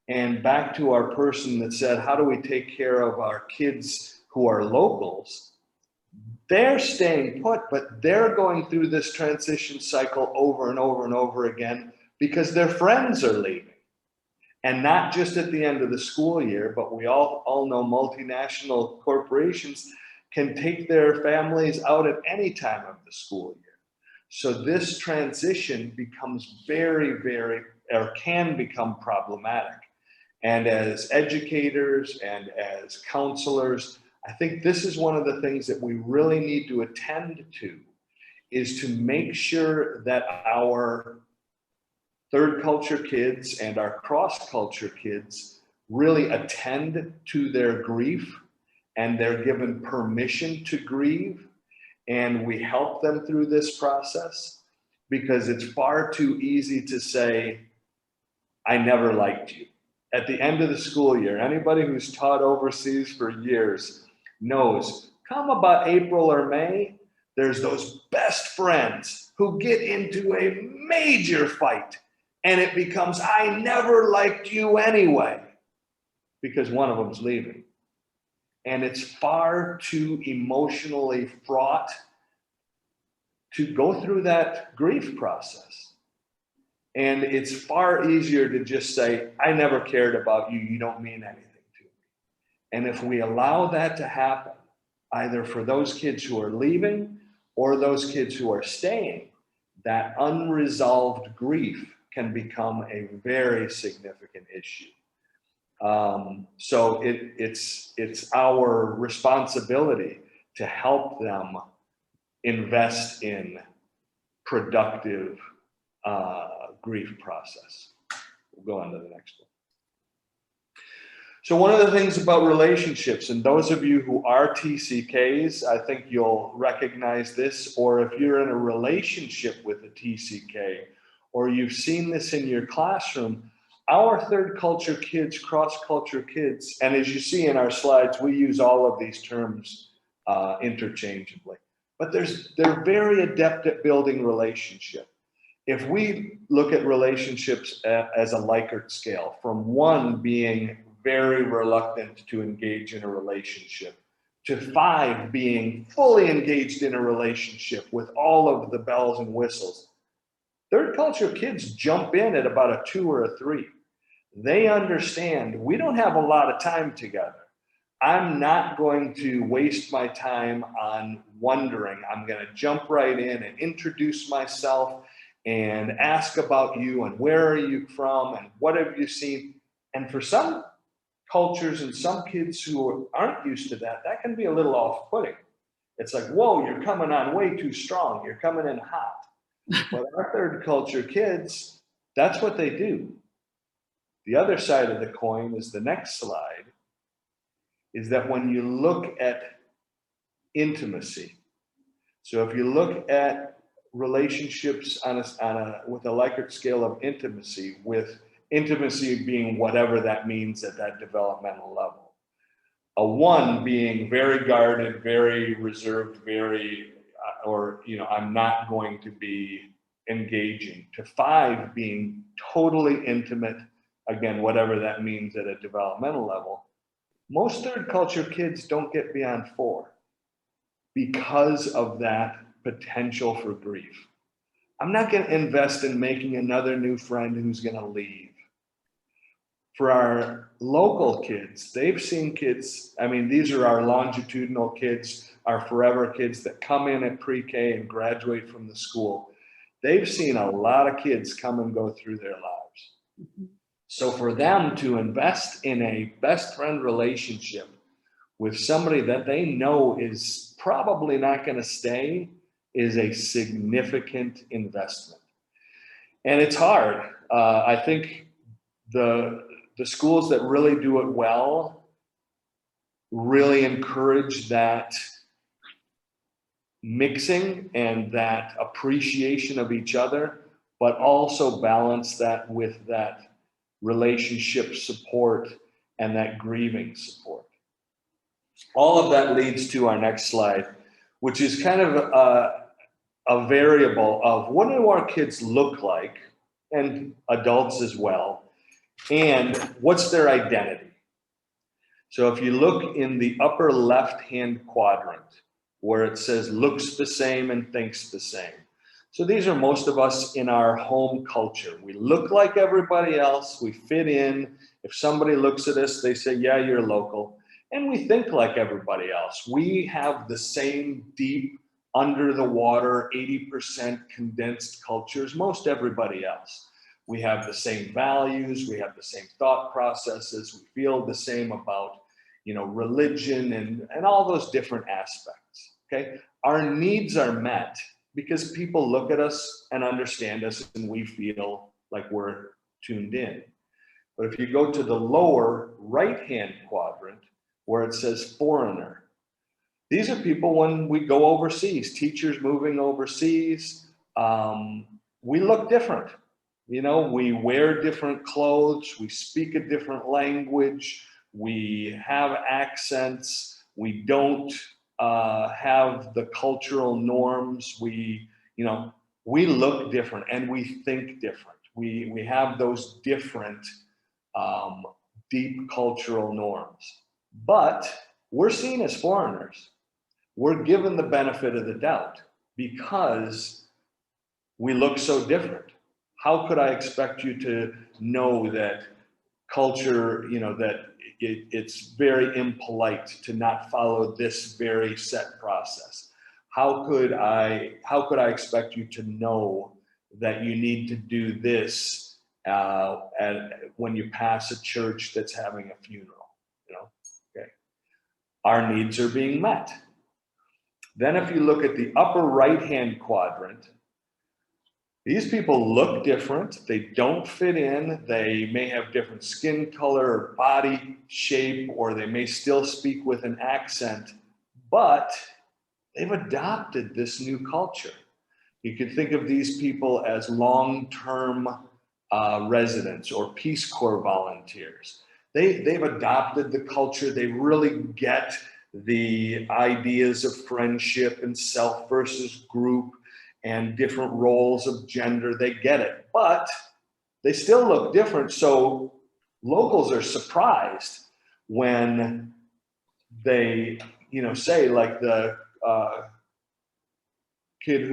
And back to our person that said, how do we take care of our kids who are locals? They're staying put, but they're going through this transition cycle over and over and over again because their friends are leaving. And not just at the end of the school year, but we all know multinational corporations can take their families out at any time of the school year. So this transition becomes can become problematic. And as educators and as counselors, I think this is one of the things that we really need to attend to, is to make sure that our third culture kids and our cross culture kids really attend to their grief, and they're given permission to grieve, and we help them through this process, because it's far too easy to say, I never liked you. At the end of the school year, anybody who's taught overseas for years knows, come about April or May, there's those best friends who get into a major fight, and it becomes, I never liked you anyway, because one of them's leaving. And it's far too emotionally fraught to go through that grief process. And it's far easier to just say, I never cared about you, you don't mean anything to me. And if we allow that to happen, either for those kids who are leaving or those kids who are staying, that unresolved grief can become a very significant issue. So it's our responsibility to help them invest in productive grief process. We'll go on to the next one. So one of the things about relationships, and those of you who are TCKs, I think you'll recognize this, or if you're in a relationship with a TCK, or you've seen this in your classroom, our third culture kids, cross-culture kids, and as you see in our slides, we use all of these terms interchangeably, but they're very adept at building relationship. If we look at relationships as a Likert scale, from 1 being very reluctant to engage in a relationship, to 5 being fully engaged in a relationship with all of the bells and whistles, third culture kids jump in at about a 2 or a 3. They understand we don't have a lot of time together. I'm not going to waste my time on wondering. I'm going to jump right in and introduce myself and ask about you and where are you from and what have you seen. And for some cultures and some kids who aren't used to that, that can be a little off-putting. It's like, whoa, you're coming on way too strong. You're coming in hot. But our third culture kids, that's what they do. The other side of the coin is the next slide, is that when you look at intimacy, so if you look at relationships with a Likert scale of intimacy, with intimacy being whatever that means at that developmental level, A 1 being very guarded, very reserved, very, I'm not going to be engaging, to 5 being totally intimate, again, whatever that means at a developmental level. Most third culture kids don't get beyond 4 because of that potential for grief. I'm not going to invest in making another new friend who's going to leave. For our local kids, they've seen kids, these are our longitudinal kids, our forever kids that come in at pre-K and graduate from the school. They've seen a lot of kids come and go through their lives. Mm-hmm. So for them to invest in a best friend relationship with somebody that they know is probably not going to stay is a significant investment. And it's hard. I think the schools that really do it well really encourage that mixing and that appreciation of each other, but also balance that with that relationship support and that grieving support. All of that leads to our next slide, which is kind of a variable of what do our kids look like, and adults as well, and what's their identity. So if you look in the upper left-hand quadrant where it says looks the same and thinks the same. So these are most of us in our home culture. We look like everybody else, we fit in. If somebody looks at us, they say, yeah, you're local. And we think like everybody else. We have the same deep, under the water, 80% condensed culture as most everybody else. We have the same values, we have the same thought processes, we feel the same about, religion and all those different aspects, okay? Our needs are met because people look at us and understand us and we feel like we're tuned in. But if you go to the lower right-hand quadrant where it says foreigner, these are people when we go overseas, teachers moving overseas, we look different. We wear different clothes, we speak a different language, we have accents, we don't have the cultural norms, we look different and we think different. We have those different deep cultural norms, but we're seen as foreigners. We're given the benefit of the doubt because we look so different. How could I expect you to know that culture, that it's very impolite to not follow this very set process? How could I expect you to know that you need to do this when you pass a church that's having a funeral? Okay. Our needs are being met. Then if you look at the upper right-hand quadrant, these people look different. They don't fit in. They may have different skin color or body shape, or they may still speak with an accent, but they've adopted this new culture. You could think of these people as long-term residents or Peace Corps volunteers. They've adopted the culture. They really get the ideas of friendship and self versus group and different roles of gender. They get it, but they still look different. So locals are surprised when they, say like the kid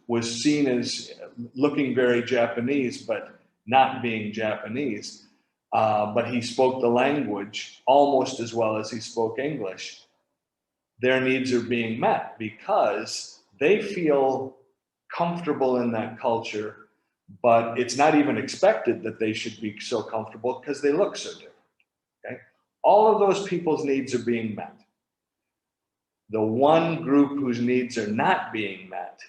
was seen as looking very Japanese, but not being Japanese, but he spoke the language almost as well as he spoke English. Their needs are being met because they feel comfortable in that culture, but it's not even expected that they should be so comfortable because they look so different, okay? All of those people's needs are being met. The one group whose needs are not being met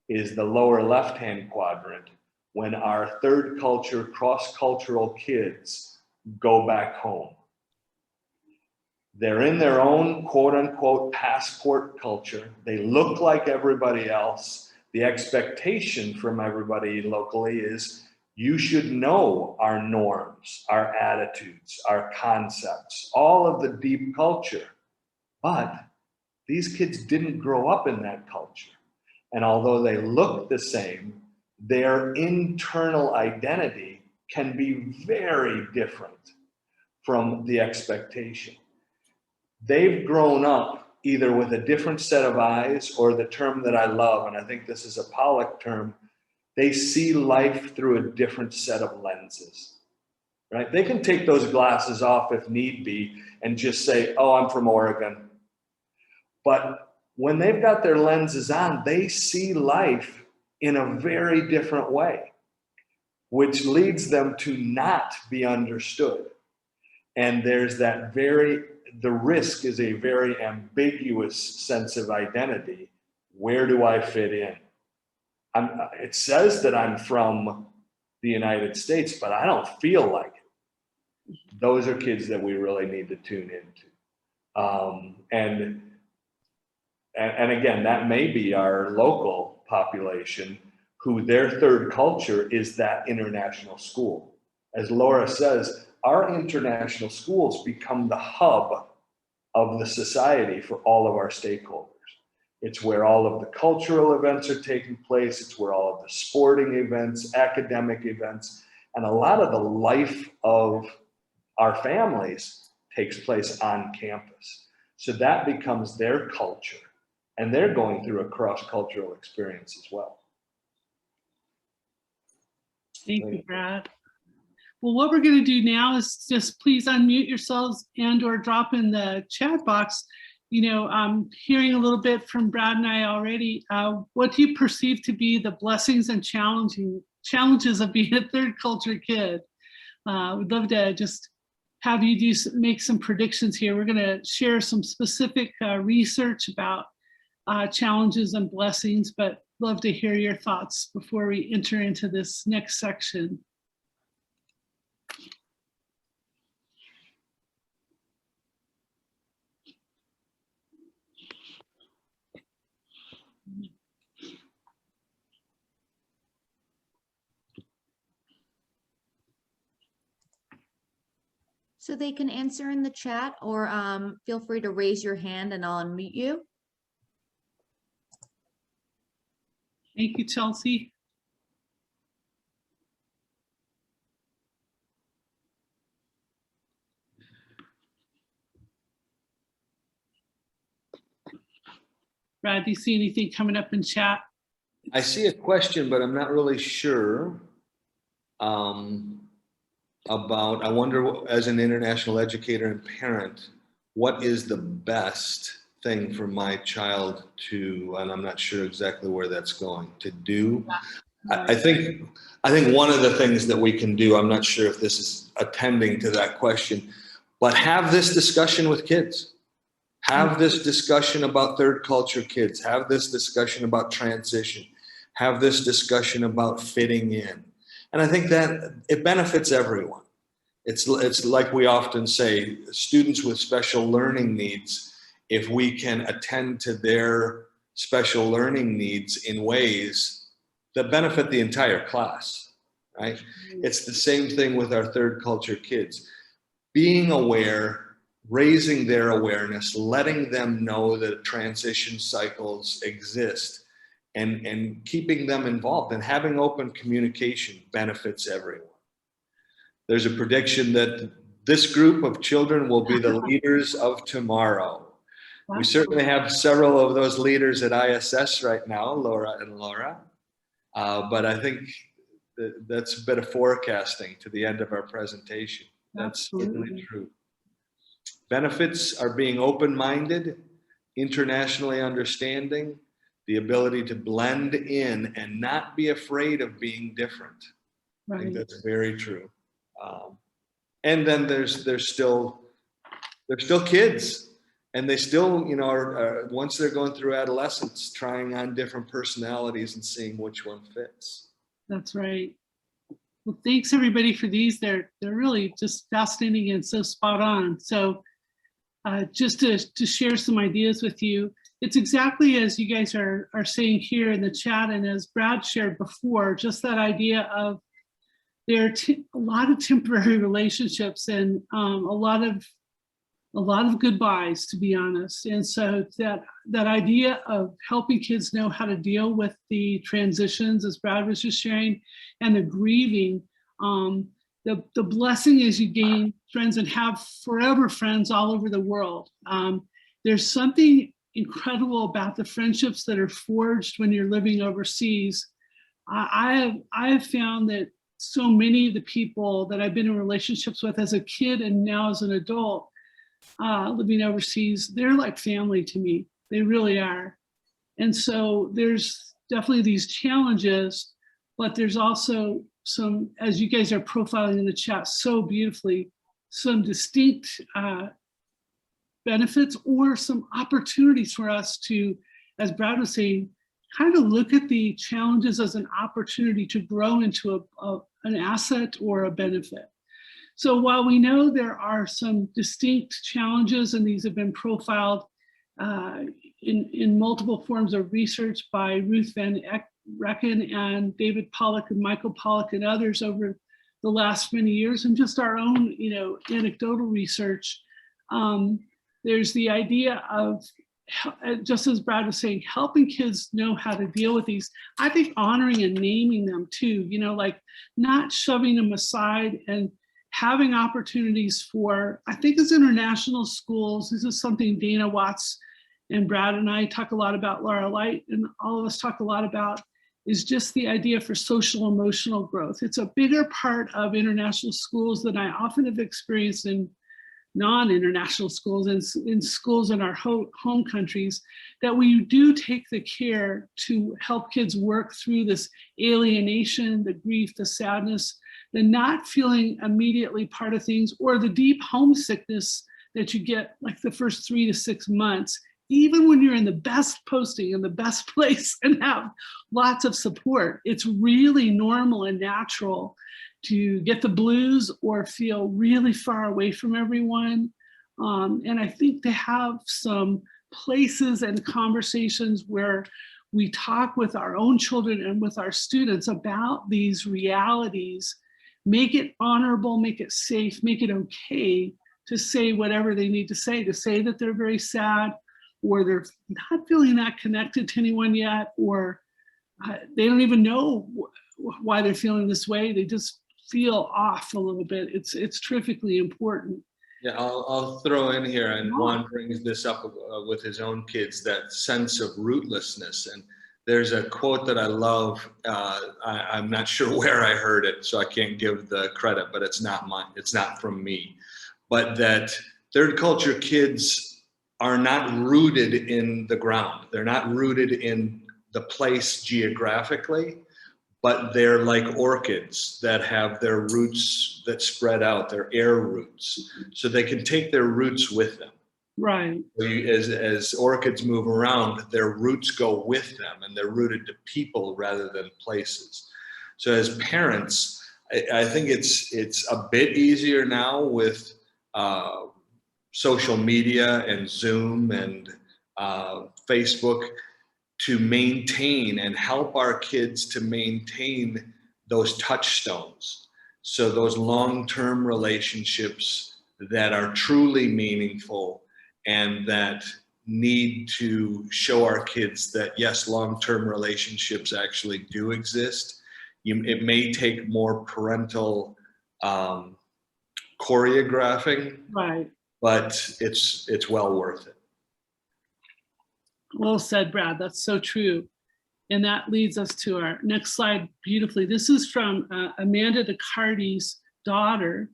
is the lower left-hand quadrant when our third culture, cross-cultural kids go back home. They're in their own quote-unquote passport culture. They look like everybody else. The expectation from everybody locally is You should know our norms, our attitudes, our concepts, all of the deep culture. But these kids didn't grow up in that culture. And although they look the same, their internal identity can be very different from the expectation. They've grown up either with a different set of eyes, or the term that I love, and I think this is a Pollock term, they see life through a different set of lenses, right? They can take those glasses off if need be and just say, oh, I'm from Oregon. But when they've got their lenses on, they see life in a very different way, which leads them to not be understood. And there's that the risk is a very ambiguous sense of identity. Where do I fit in? It says that I'm from the United States, but I don't feel like it. Those are kids that we really need to tune into. And again, that may be our local population who their third culture is that international school. As Laura says, our international schools become the hub of the society for all of our stakeholders. It's where all of the cultural events are taking place. It's where all of the sporting events, academic events, and a lot of the life of our families takes place on campus. So that becomes their culture, and they're going through a cross-cultural experience as well. Thank you, Brad. Well, what we're going to do now is just please unmute yourselves and or drop in the chat box. You know, I'm hearing a little bit from Brad and I already. What do you perceive to be the blessings and challenges of being a third culture kid? We'd love to just have you make some predictions here. We're going to share some specific research about challenges and blessings, but love to hear your thoughts before we enter into this next section. So they can answer in the chat, or feel free to raise your hand and I'll unmute you. Thank you, Chelsea. Brad, do you see anything coming up in chat? I see a question, but I'm not really sure about, I wonder, as an international educator and parent, what is the best thing for my child to, and I'm not sure exactly where that's going, to do. I think one of the things that we can do, I'm not sure if this is attending to that question, but have this discussion with kids. Have this discussion about third culture kids. Have this discussion about transition. Have this discussion about fitting in. And I think that it benefits everyone. It's like we often say, students with special learning needs, if we can attend to their special learning needs in ways that benefit the entire class, right? It's the same thing with our third culture kids. Being aware, raising their awareness, letting them know that transition cycles exist, and keeping them involved and having open communication benefits everyone. There's a prediction that this group of children will be the leaders of tomorrow. We certainly have several of those leaders at ISS right now, Laura and Laura. But I think that's a bit of forecasting to the end of our presentation. That's certainly true. Benefits are being open-minded, internationally understanding, the ability to blend in and not be afraid of being different. Right. I think that's very true. And then they're still kids, and they still, you know, are once they're going through adolescence, trying on different personalities and seeing which one fits. That's right. Well, thanks everybody for these. They're really just fascinating and so spot on. So just to share some ideas with you, it's exactly as you guys are saying here in the chat, and as Brad shared before, just that idea of there are a lot of temporary relationships and a lot of goodbyes, to be honest. And so that idea of helping kids know how to deal with the transitions, as Brad was just sharing, and the grieving, the blessing is you gain friends and have forever friends all over the world. There's something incredible about the friendships that are forged when you're living overseas. I have found that so many of the people that I've been in relationships with as a kid and now as an adult, living overseas, they're like family to me. They really are. And so there's definitely these challenges, but there's also some, as you guys are profiling in the chat so beautifully, some distinct benefits or some opportunities for us to, as Brad was saying, kind of look at the challenges as an opportunity to grow into an asset or a benefit. So while we know there are some distinct challenges, and these have been profiled in multiple forms of research by Ruth Van Recken and David Pollack and Michael Pollack and others over the last many years, and just our own, anecdotal research, there's the idea of, just as Brad was saying, helping kids know how to deal with these. I think honoring and naming them too, like not shoving them aside and having opportunities for, I think as international schools, this is something Dana Watts and Brad and I talk a lot about, Laura Light and all of us talk a lot about, is just the idea for social emotional growth. It's a bigger part of international schools than I often have experienced in non-international schools and in schools in our home countries, that we do take the care to help kids work through this alienation, the grief, the sadness, the not feeling immediately part of things, or the deep homesickness that you get like the first 3 to 6 months, even when you're in the best posting in the best place and have lots of support. It's really normal and natural to get the blues or feel really far away from everyone. And I think to have some places and conversations where we talk with our own children and with our students about these realities, make it honorable, make it safe, make it okay to say whatever they need to say that they're very sad, or they're not feeling that connected to anyone yet, or they don't even know why they're feeling this way. They just feel off a little bit. It's terrifically important. Yeah, I'll throw in here, and Juan brings this up with his own kids, that sense of rootlessness. And there's a quote that I love. I'm not sure where I heard it, so I can't give the credit, but it's not mine. It's not from me. But that third culture kids are not rooted in the ground. They're not rooted in the place geographically, but they're like orchids that have their roots that spread out, their air roots, so they can take their roots with them. Right. As orchids move around, their roots go with them, and they're rooted to people rather than places. So as parents, I think it's a bit easier now with social media and Zoom and Facebook to maintain and help our kids to maintain those touchstones. So those long-term relationships that are truly meaningful and that need to show our kids that, yes, long-term relationships actually do exist. It may take more parental choreographing, right, but it's well worth it. Well said, Brad. That's so true. And that leads us to our next slide beautifully. This is from Amanda DeCarty's daughter.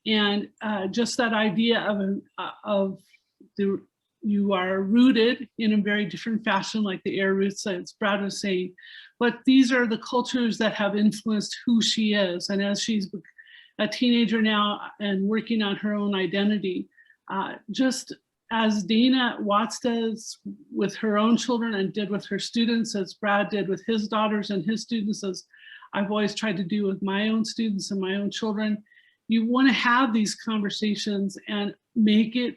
And just that idea of you are rooted in a very different fashion, like the air roots, as Brad was saying. But these are the cultures that have influenced who she is. And as she's a teenager now and working on her own identity, just as Dana Watts does with her own children and did with her students, as Brad did with his daughters and his students, as I've always tried to do with my own students and my own children, you want to have these conversations and make it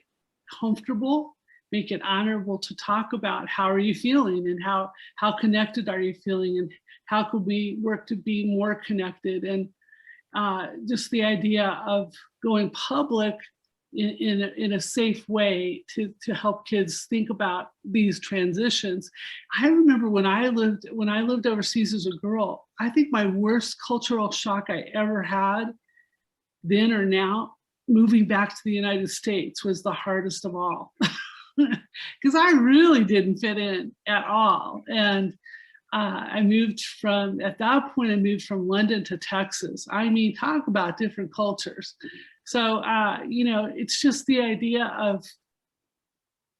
comfortable, make it honorable to talk about how are you feeling and how connected are you feeling and how could we work to be more connected. And just the idea of going public in a safe way to help kids think about these transitions. I remember when I lived overseas as a girl, I think my worst cultural shock I ever had then or now, moving back to the United States, was the hardest of all. Because I really didn't fit in at all. And I moved from, at that point, I moved from London to Texas. I mean, talk about different cultures. So, you know, it's just the idea of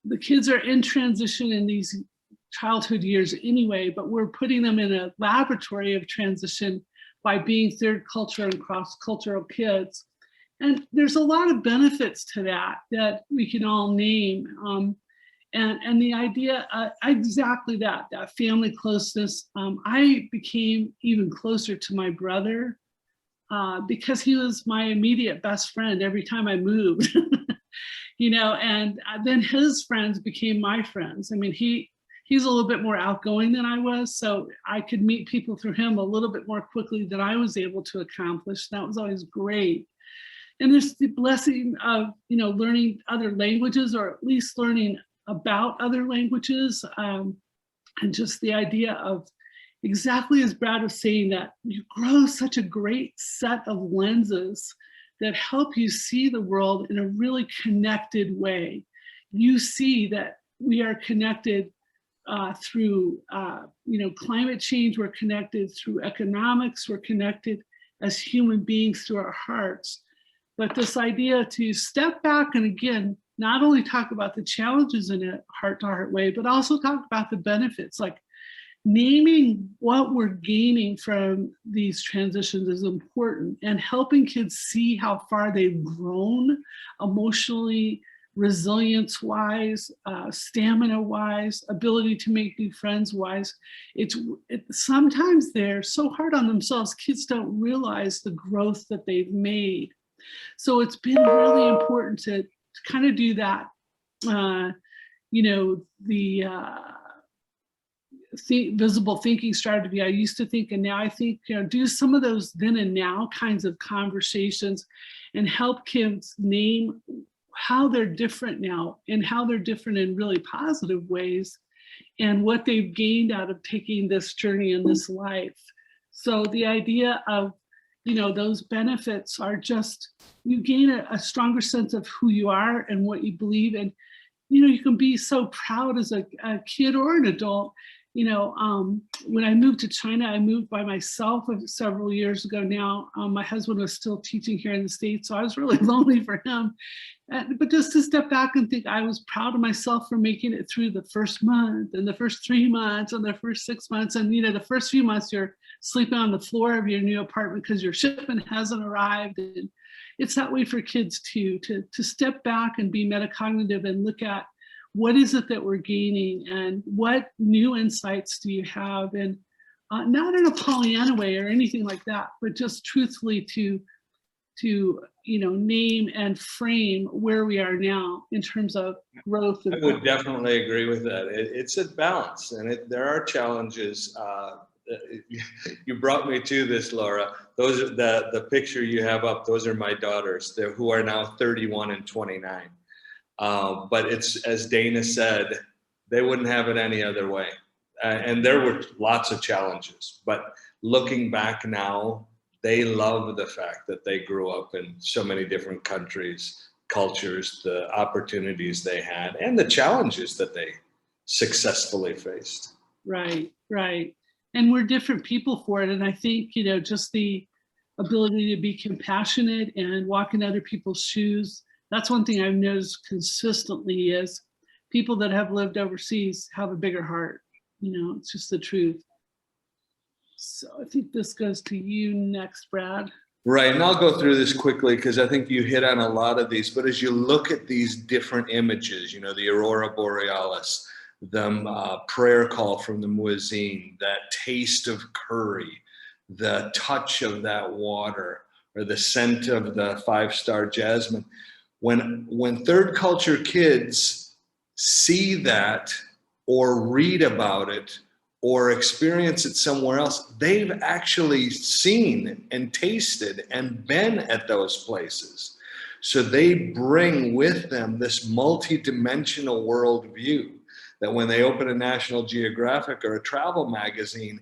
the kids are in transition in these childhood years anyway, but we're putting them in a laboratory of transition by being third culture and cross-cultural kids. And there's a lot of benefits to that we can all name. And the idea, exactly that family closeness. I became even closer to my brother because he was my immediate best friend every time I moved, you know, and then his friends became my friends. I mean, he's a little bit more outgoing than I was, so I could meet people through him a little bit more quickly than I was able to accomplish. That was always great. And there's the blessing of, you know, learning other languages, or at least learning about other languages, and just the idea of, exactly as Brad was saying, that you grow such a great set of lenses that help you see the world in a really connected way. You see that we are connected through, you know, climate change, we're connected through economics, we're connected as human beings through our hearts. But this idea to step back and, again, not only talk about the challenges in a heart-to-heart way, but also talk about the benefits, like naming what we're gaining from these transitions is important, and helping kids see how far they've grown emotionally, resilience-wise, stamina-wise, ability to make new friends-wise. Sometimes they're so hard on themselves, kids don't realize the growth that they've made. So it's been really important to kind of do that. You know, the visible thinking strategy I used to think, and now I think, you know, do some of those then and now kinds of conversations and help kids name how they're different now, and how they're different in really positive ways, and what they've gained out of taking this journey in this life. So the idea of, you know, those benefits are just, you gain a stronger sense of who you are and what you believe. And, you know, you can be so proud as a kid or an adult. You know, when I moved to China, I moved by myself several years ago now. My husband was still teaching here in the States, so I was really lonely for him. But just to step back and think, I was proud of myself for making it through the first month, and the first 3 months, and the first 6 months. And, you know, the first few months you're sleeping on the floor of your new apartment because your shipment hasn't arrived. And it's that way for kids too, to step back and be metacognitive and look at, what is it that we're gaining, and what new insights do you have? And not in a Pollyanna way or anything like that, but just truthfully to you know, name and frame where we are now in terms of growth. I would definitely agree with that. It's a balance, and there are challenges. You brought me to this, Laura. Those are the picture you have up. Those are my daughters, who are now 31 and 29. But it's, as Dana said, they wouldn't have it any other way. And there were lots of challenges, but looking back now, they love the fact that they grew up in so many different countries, cultures, the opportunities they had, and the challenges that they successfully faced. Right, right. And we're different people for it. And I think, you know, just the ability to be compassionate and walk in other people's shoes. That's one thing I've noticed consistently, is people that have lived overseas have a bigger heart. You know, it's just the truth. So I think this goes to you next, Brad. Right, and I'll go through this quickly because I think you hit on a lot of these. But as you look at these different images, you know, the Aurora Borealis, the prayer call from the muezzin, that taste of curry, the touch of that water, or the scent of the 5-star jasmine. When third culture kids see that, or read about it, or experience it somewhere else, they've actually seen and tasted and been at those places. So they bring with them this multi-dimensional worldview that when they open a National Geographic or a travel magazine,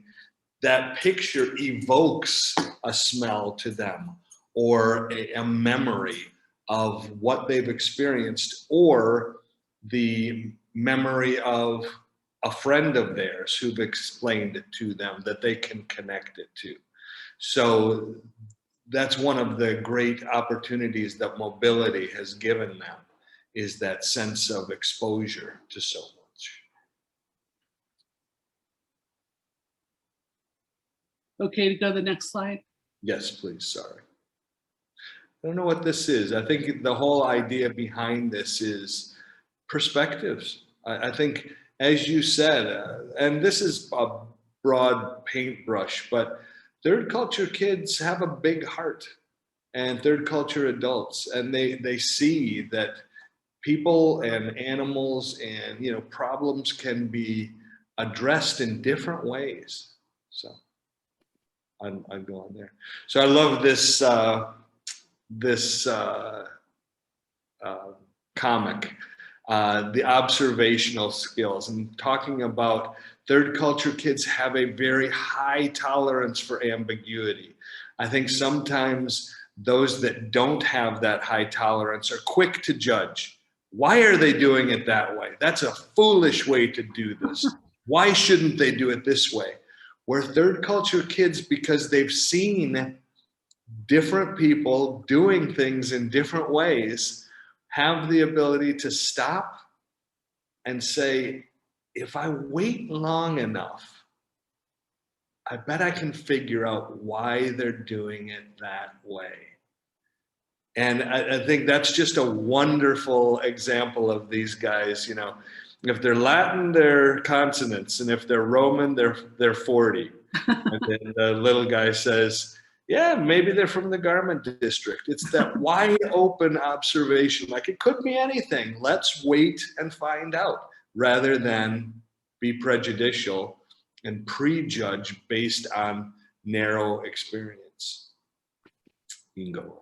that picture evokes a smell to them or a memory of what they've experienced, or the memory of a friend of theirs who've explained it to them that they can connect it to. So that's one of the great opportunities that mobility has given them, is that sense of exposure to so much. Okay, to go to the next slide. Yes, please, sorry. I don't know what this is. I think the whole idea behind this is perspectives. I think, as you said, and this is a broad paintbrush, but third culture kids have a big heart, and third culture adults, and they see that people and animals and, you know, problems can be addressed in different ways. So I'm going there. So I love this comic, the observational skills, and talking about third culture kids have a very high tolerance for ambiguity. I think sometimes those that don't have that high tolerance are quick to judge. Why are they doing it that way? That's a foolish way to do this. Why shouldn't they do it this way? Where third culture kids, because they've seen different people doing things in different ways, have the ability to stop and say, if I wait long enough, I bet I can figure out why they're doing it that way. And I think that's just a wonderful example of these guys. You know, if they're Latin, they're consonants, and if they're Roman, they're 40. And then the little guy says, yeah, maybe they're from the garment district. It's that wide open observation, like it could be anything. Let's wait and find out, rather than be prejudicial and prejudge based on narrow experience. You can go on.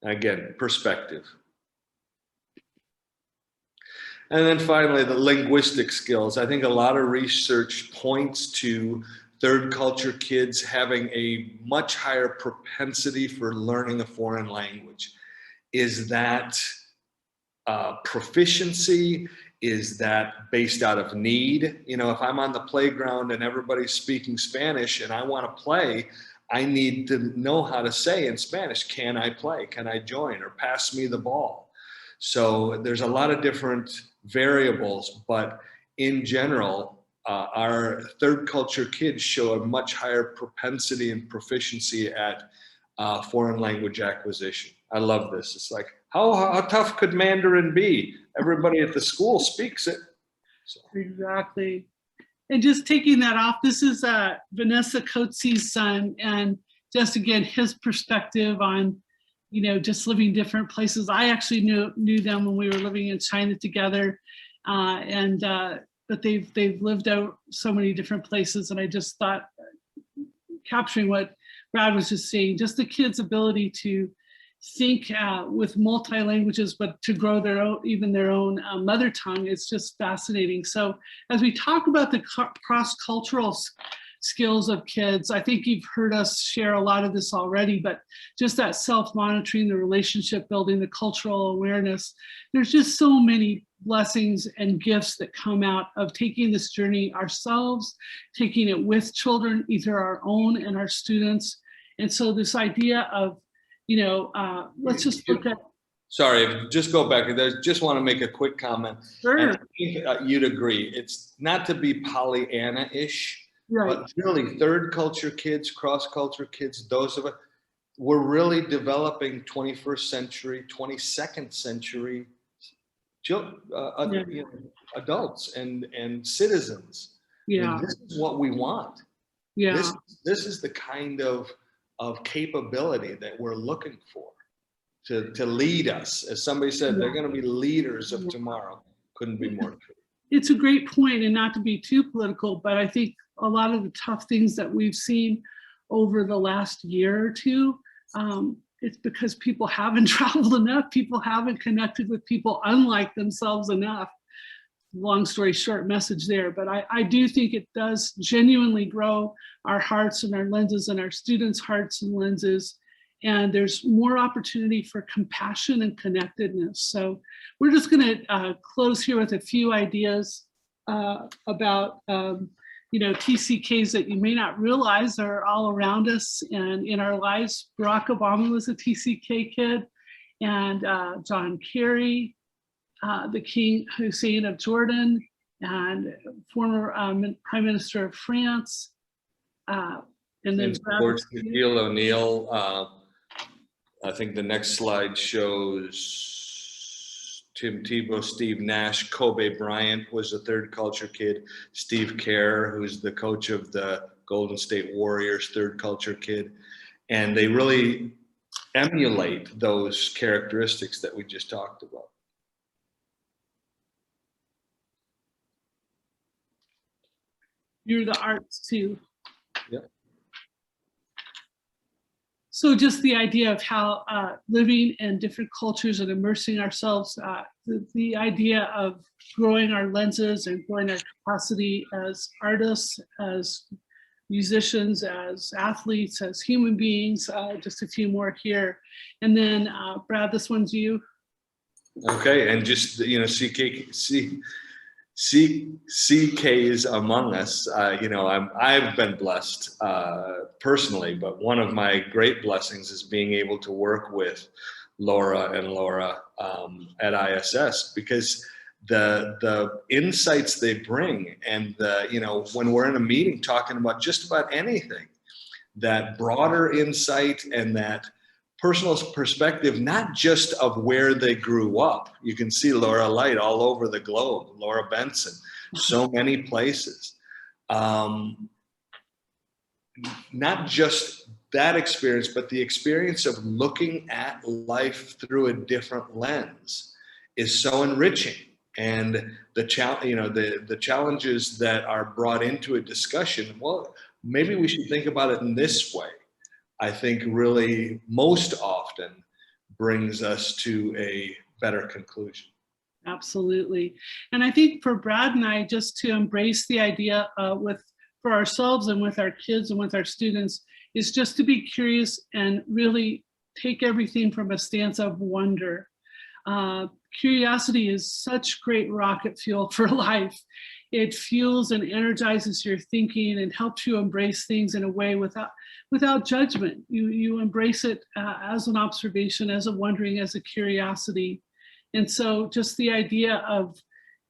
Again, perspective. And then finally, the linguistic skills. I think a lot of research points to third culture kids having a much higher propensity for learning a foreign language. Is that proficiency? Is that based out of need? You know, if I'm on the playground and everybody's speaking Spanish and I want to play, I need to know how to say in Spanish, can I play? Can I join? Or pass me the ball? So there's a lot of different variables, but in general, our third culture kids show a much higher propensity and proficiency at foreign language acquisition. I love this. It's like, how tough could Mandarin be? Everybody at the school speaks it. So. Exactly. And just taking that off, this is Vanessa Coetzee's son, and just again, his perspective on, you know, just living different places. I actually knew them when we were living in China together, but they've lived out so many different places. And I just thought, capturing what Brad was just saying, just the kids' ability to think with multi-languages, but to grow their own mother tongue is just fascinating. So as we talk about the cross-cultural skills of kids, I think you've heard us share a lot of this already, but just that self-monitoring, the relationship building, the cultural awareness, there's just so many blessings and gifts that come out of taking this journey ourselves, taking it with children, either our own and our students. And so this idea of, you know, let's just look at. Sorry, just go back. I just want to make a quick comment. Sure. And I think you'd agree. It's not to be Pollyanna-ish, right, but really third culture kids, cross-culture kids, those of us, we're really developing 21st century, 22nd century adults and citizens. Yeah. I mean, this is what we want. Yeah. This is the kind of capability that we're looking for to lead us. As somebody said, they're going to be leaders of tomorrow. Couldn't be more true. It's a great point, and not to be too political, but I think a lot of the tough things that we've seen over the last year or two, it's because people haven't traveled enough. People haven't connected with people unlike themselves enough. Long story short, message there. But I do think it does genuinely grow our hearts and our lenses and our students' hearts and lenses. And there's more opportunity for compassion and connectedness. So we're just going to close here with a few ideas about TCKs that you may not realize are all around us and in our lives. Barack Obama was a TCK kid, and John Kerry, the King Hussein of Jordan, and former Prime Minister of France. And then Shaquille O'Neal. I think the next slide shows Tim Tebow, Steve Nash, Kobe Bryant was a third culture kid. Steve Kerr, who's the coach of the Golden State Warriors, third culture kid. And they really emulate those characteristics that we just talked about. You're the arts too. Yeah. So just the idea of how living in different cultures and immersing ourselves, the idea of growing our lenses and growing our capacity as artists, as musicians, as athletes, as human beings, just a few more here. And then Brad, this one's you. Okay, and just, CKs among us, I've been blessed personally, but one of my great blessings is being able to work with Laura at ISS, because the insights they bring, and when we're in a meeting talking about just about anything, that broader insight and that personal perspective, not just of where they grew up. You can see Laura Light all over the globe, Laura Benson, so many places. Not just that experience, but the experience of looking at life through a different lens is so enriching. And the challenges that are brought into a discussion, well, maybe we should think about it in this way, I think really most often brings us to a better conclusion. Absolutely. And I think for Brad and I, just to embrace the idea for ourselves and with our kids and with our students, is just to be curious and really take everything from a stance of wonder. Curiosity is such great rocket fuel for life. It fuels and energizes your thinking and helps you embrace things in a way without judgment. You embrace it as an observation, as a wondering, as a curiosity. And so just the idea of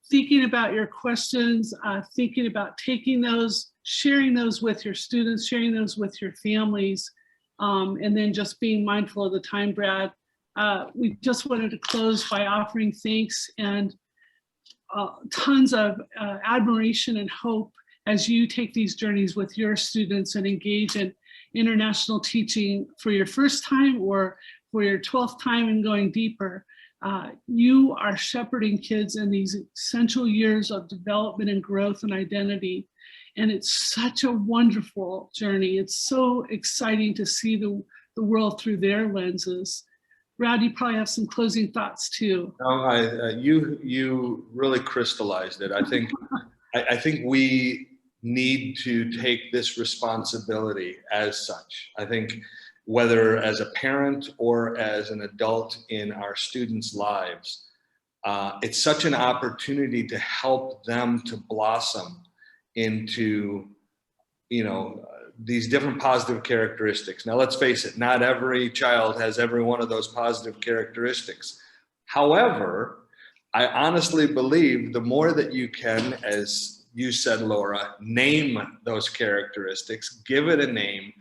thinking about your questions, thinking about taking those, sharing those with your students, sharing those with your families, and then just being mindful of the time, Brad. We just wanted to close by offering thanks and tons of admiration and hope as you take these journeys with your students and engage in international teaching for your first time or for your 12th time and going deeper. You are shepherding kids in these essential years of development and growth and identity. And it's such a wonderful journey. It's so exciting to see the world through their lenses. Brad, you probably have some closing thoughts too. No, you really crystallized it. I think we need to take this responsibility as such. I think whether as a parent or as an adult in our students' lives, it's such an opportunity to help them to blossom into, these different positive characteristics. Now, let's face it, not every child has every one of those positive characteristics. However, I honestly believe the more that you can, as you said, Laura, name those characteristics, give it a name,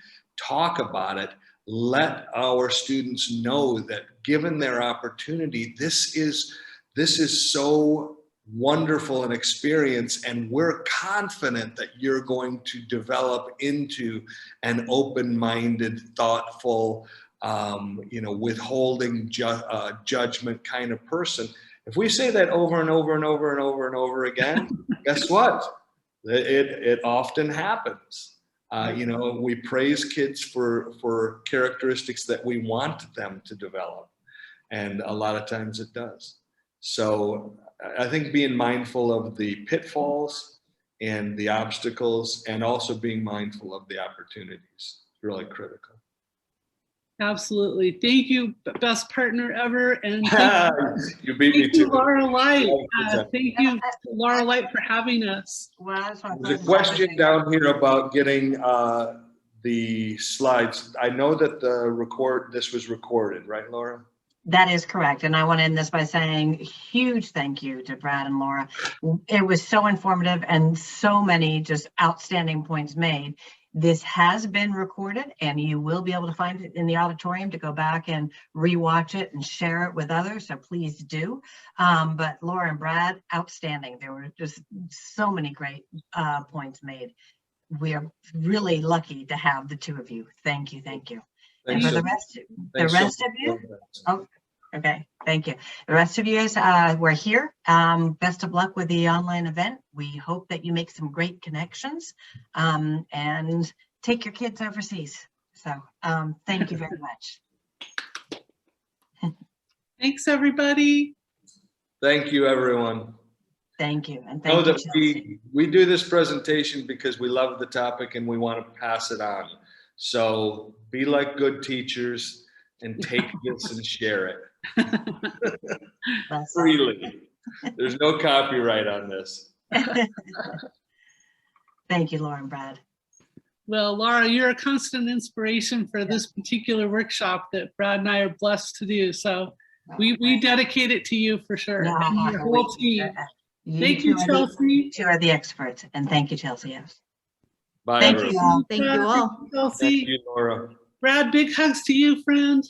talk about it, let our students know that given their opportunity, this is so wonderful an experience, and we're confident that you're going to develop into an open-minded, thoughtful, withholding judgment kind of person. If we say that over and over and over and over and over again, guess what? It often happens. You know, we praise kids for characteristics that we want them to develop. And a lot of times it does. So I think being mindful of the pitfalls and the obstacles, and also being mindful of the opportunities is really critical. Absolutely. Thank you, best partner ever. And You beat me to Laura Light. Thank you, Laura Light, for having us. There's a question down here about getting the slides. I know that this was recorded, right, Laura? That is correct. And I want to end this by saying huge thank you to Brad and Laura. It was so informative and so many just outstanding points made. This has been recorded and you will be able to find it in the auditorium to go back and rewatch it and share it with others. So please do. But Laura and Brad, outstanding. There were just so many great points made. We are really lucky to have the two of you. Thank you. Thank you. And for the rest of you, oh, okay, thank you. The rest of you guys, we're here. Best of luck with the online event. We hope that you make some great connections and take your kids overseas. So thank you very much. Thanks, everybody. Thank you, everyone. Thank you. And thank you, Chelsea. We do this presentation because we love the topic and we want to pass it on. So be like good teachers and take this and share it freely. There's no copyright on this. Thank you, Laura and Brad. Well, Laura, you're a constant inspiration for this particular workshop that Brad and I are blessed to do. So we dedicate it to you for sure. And your whole team. Thank you, Chelsea. You are the experts. And thank you, Chelsea. Yes. Bye, Thank everyone. you all. Thank you all. Chelsea. Thank you, Laura. Brad, big hugs to you, friend.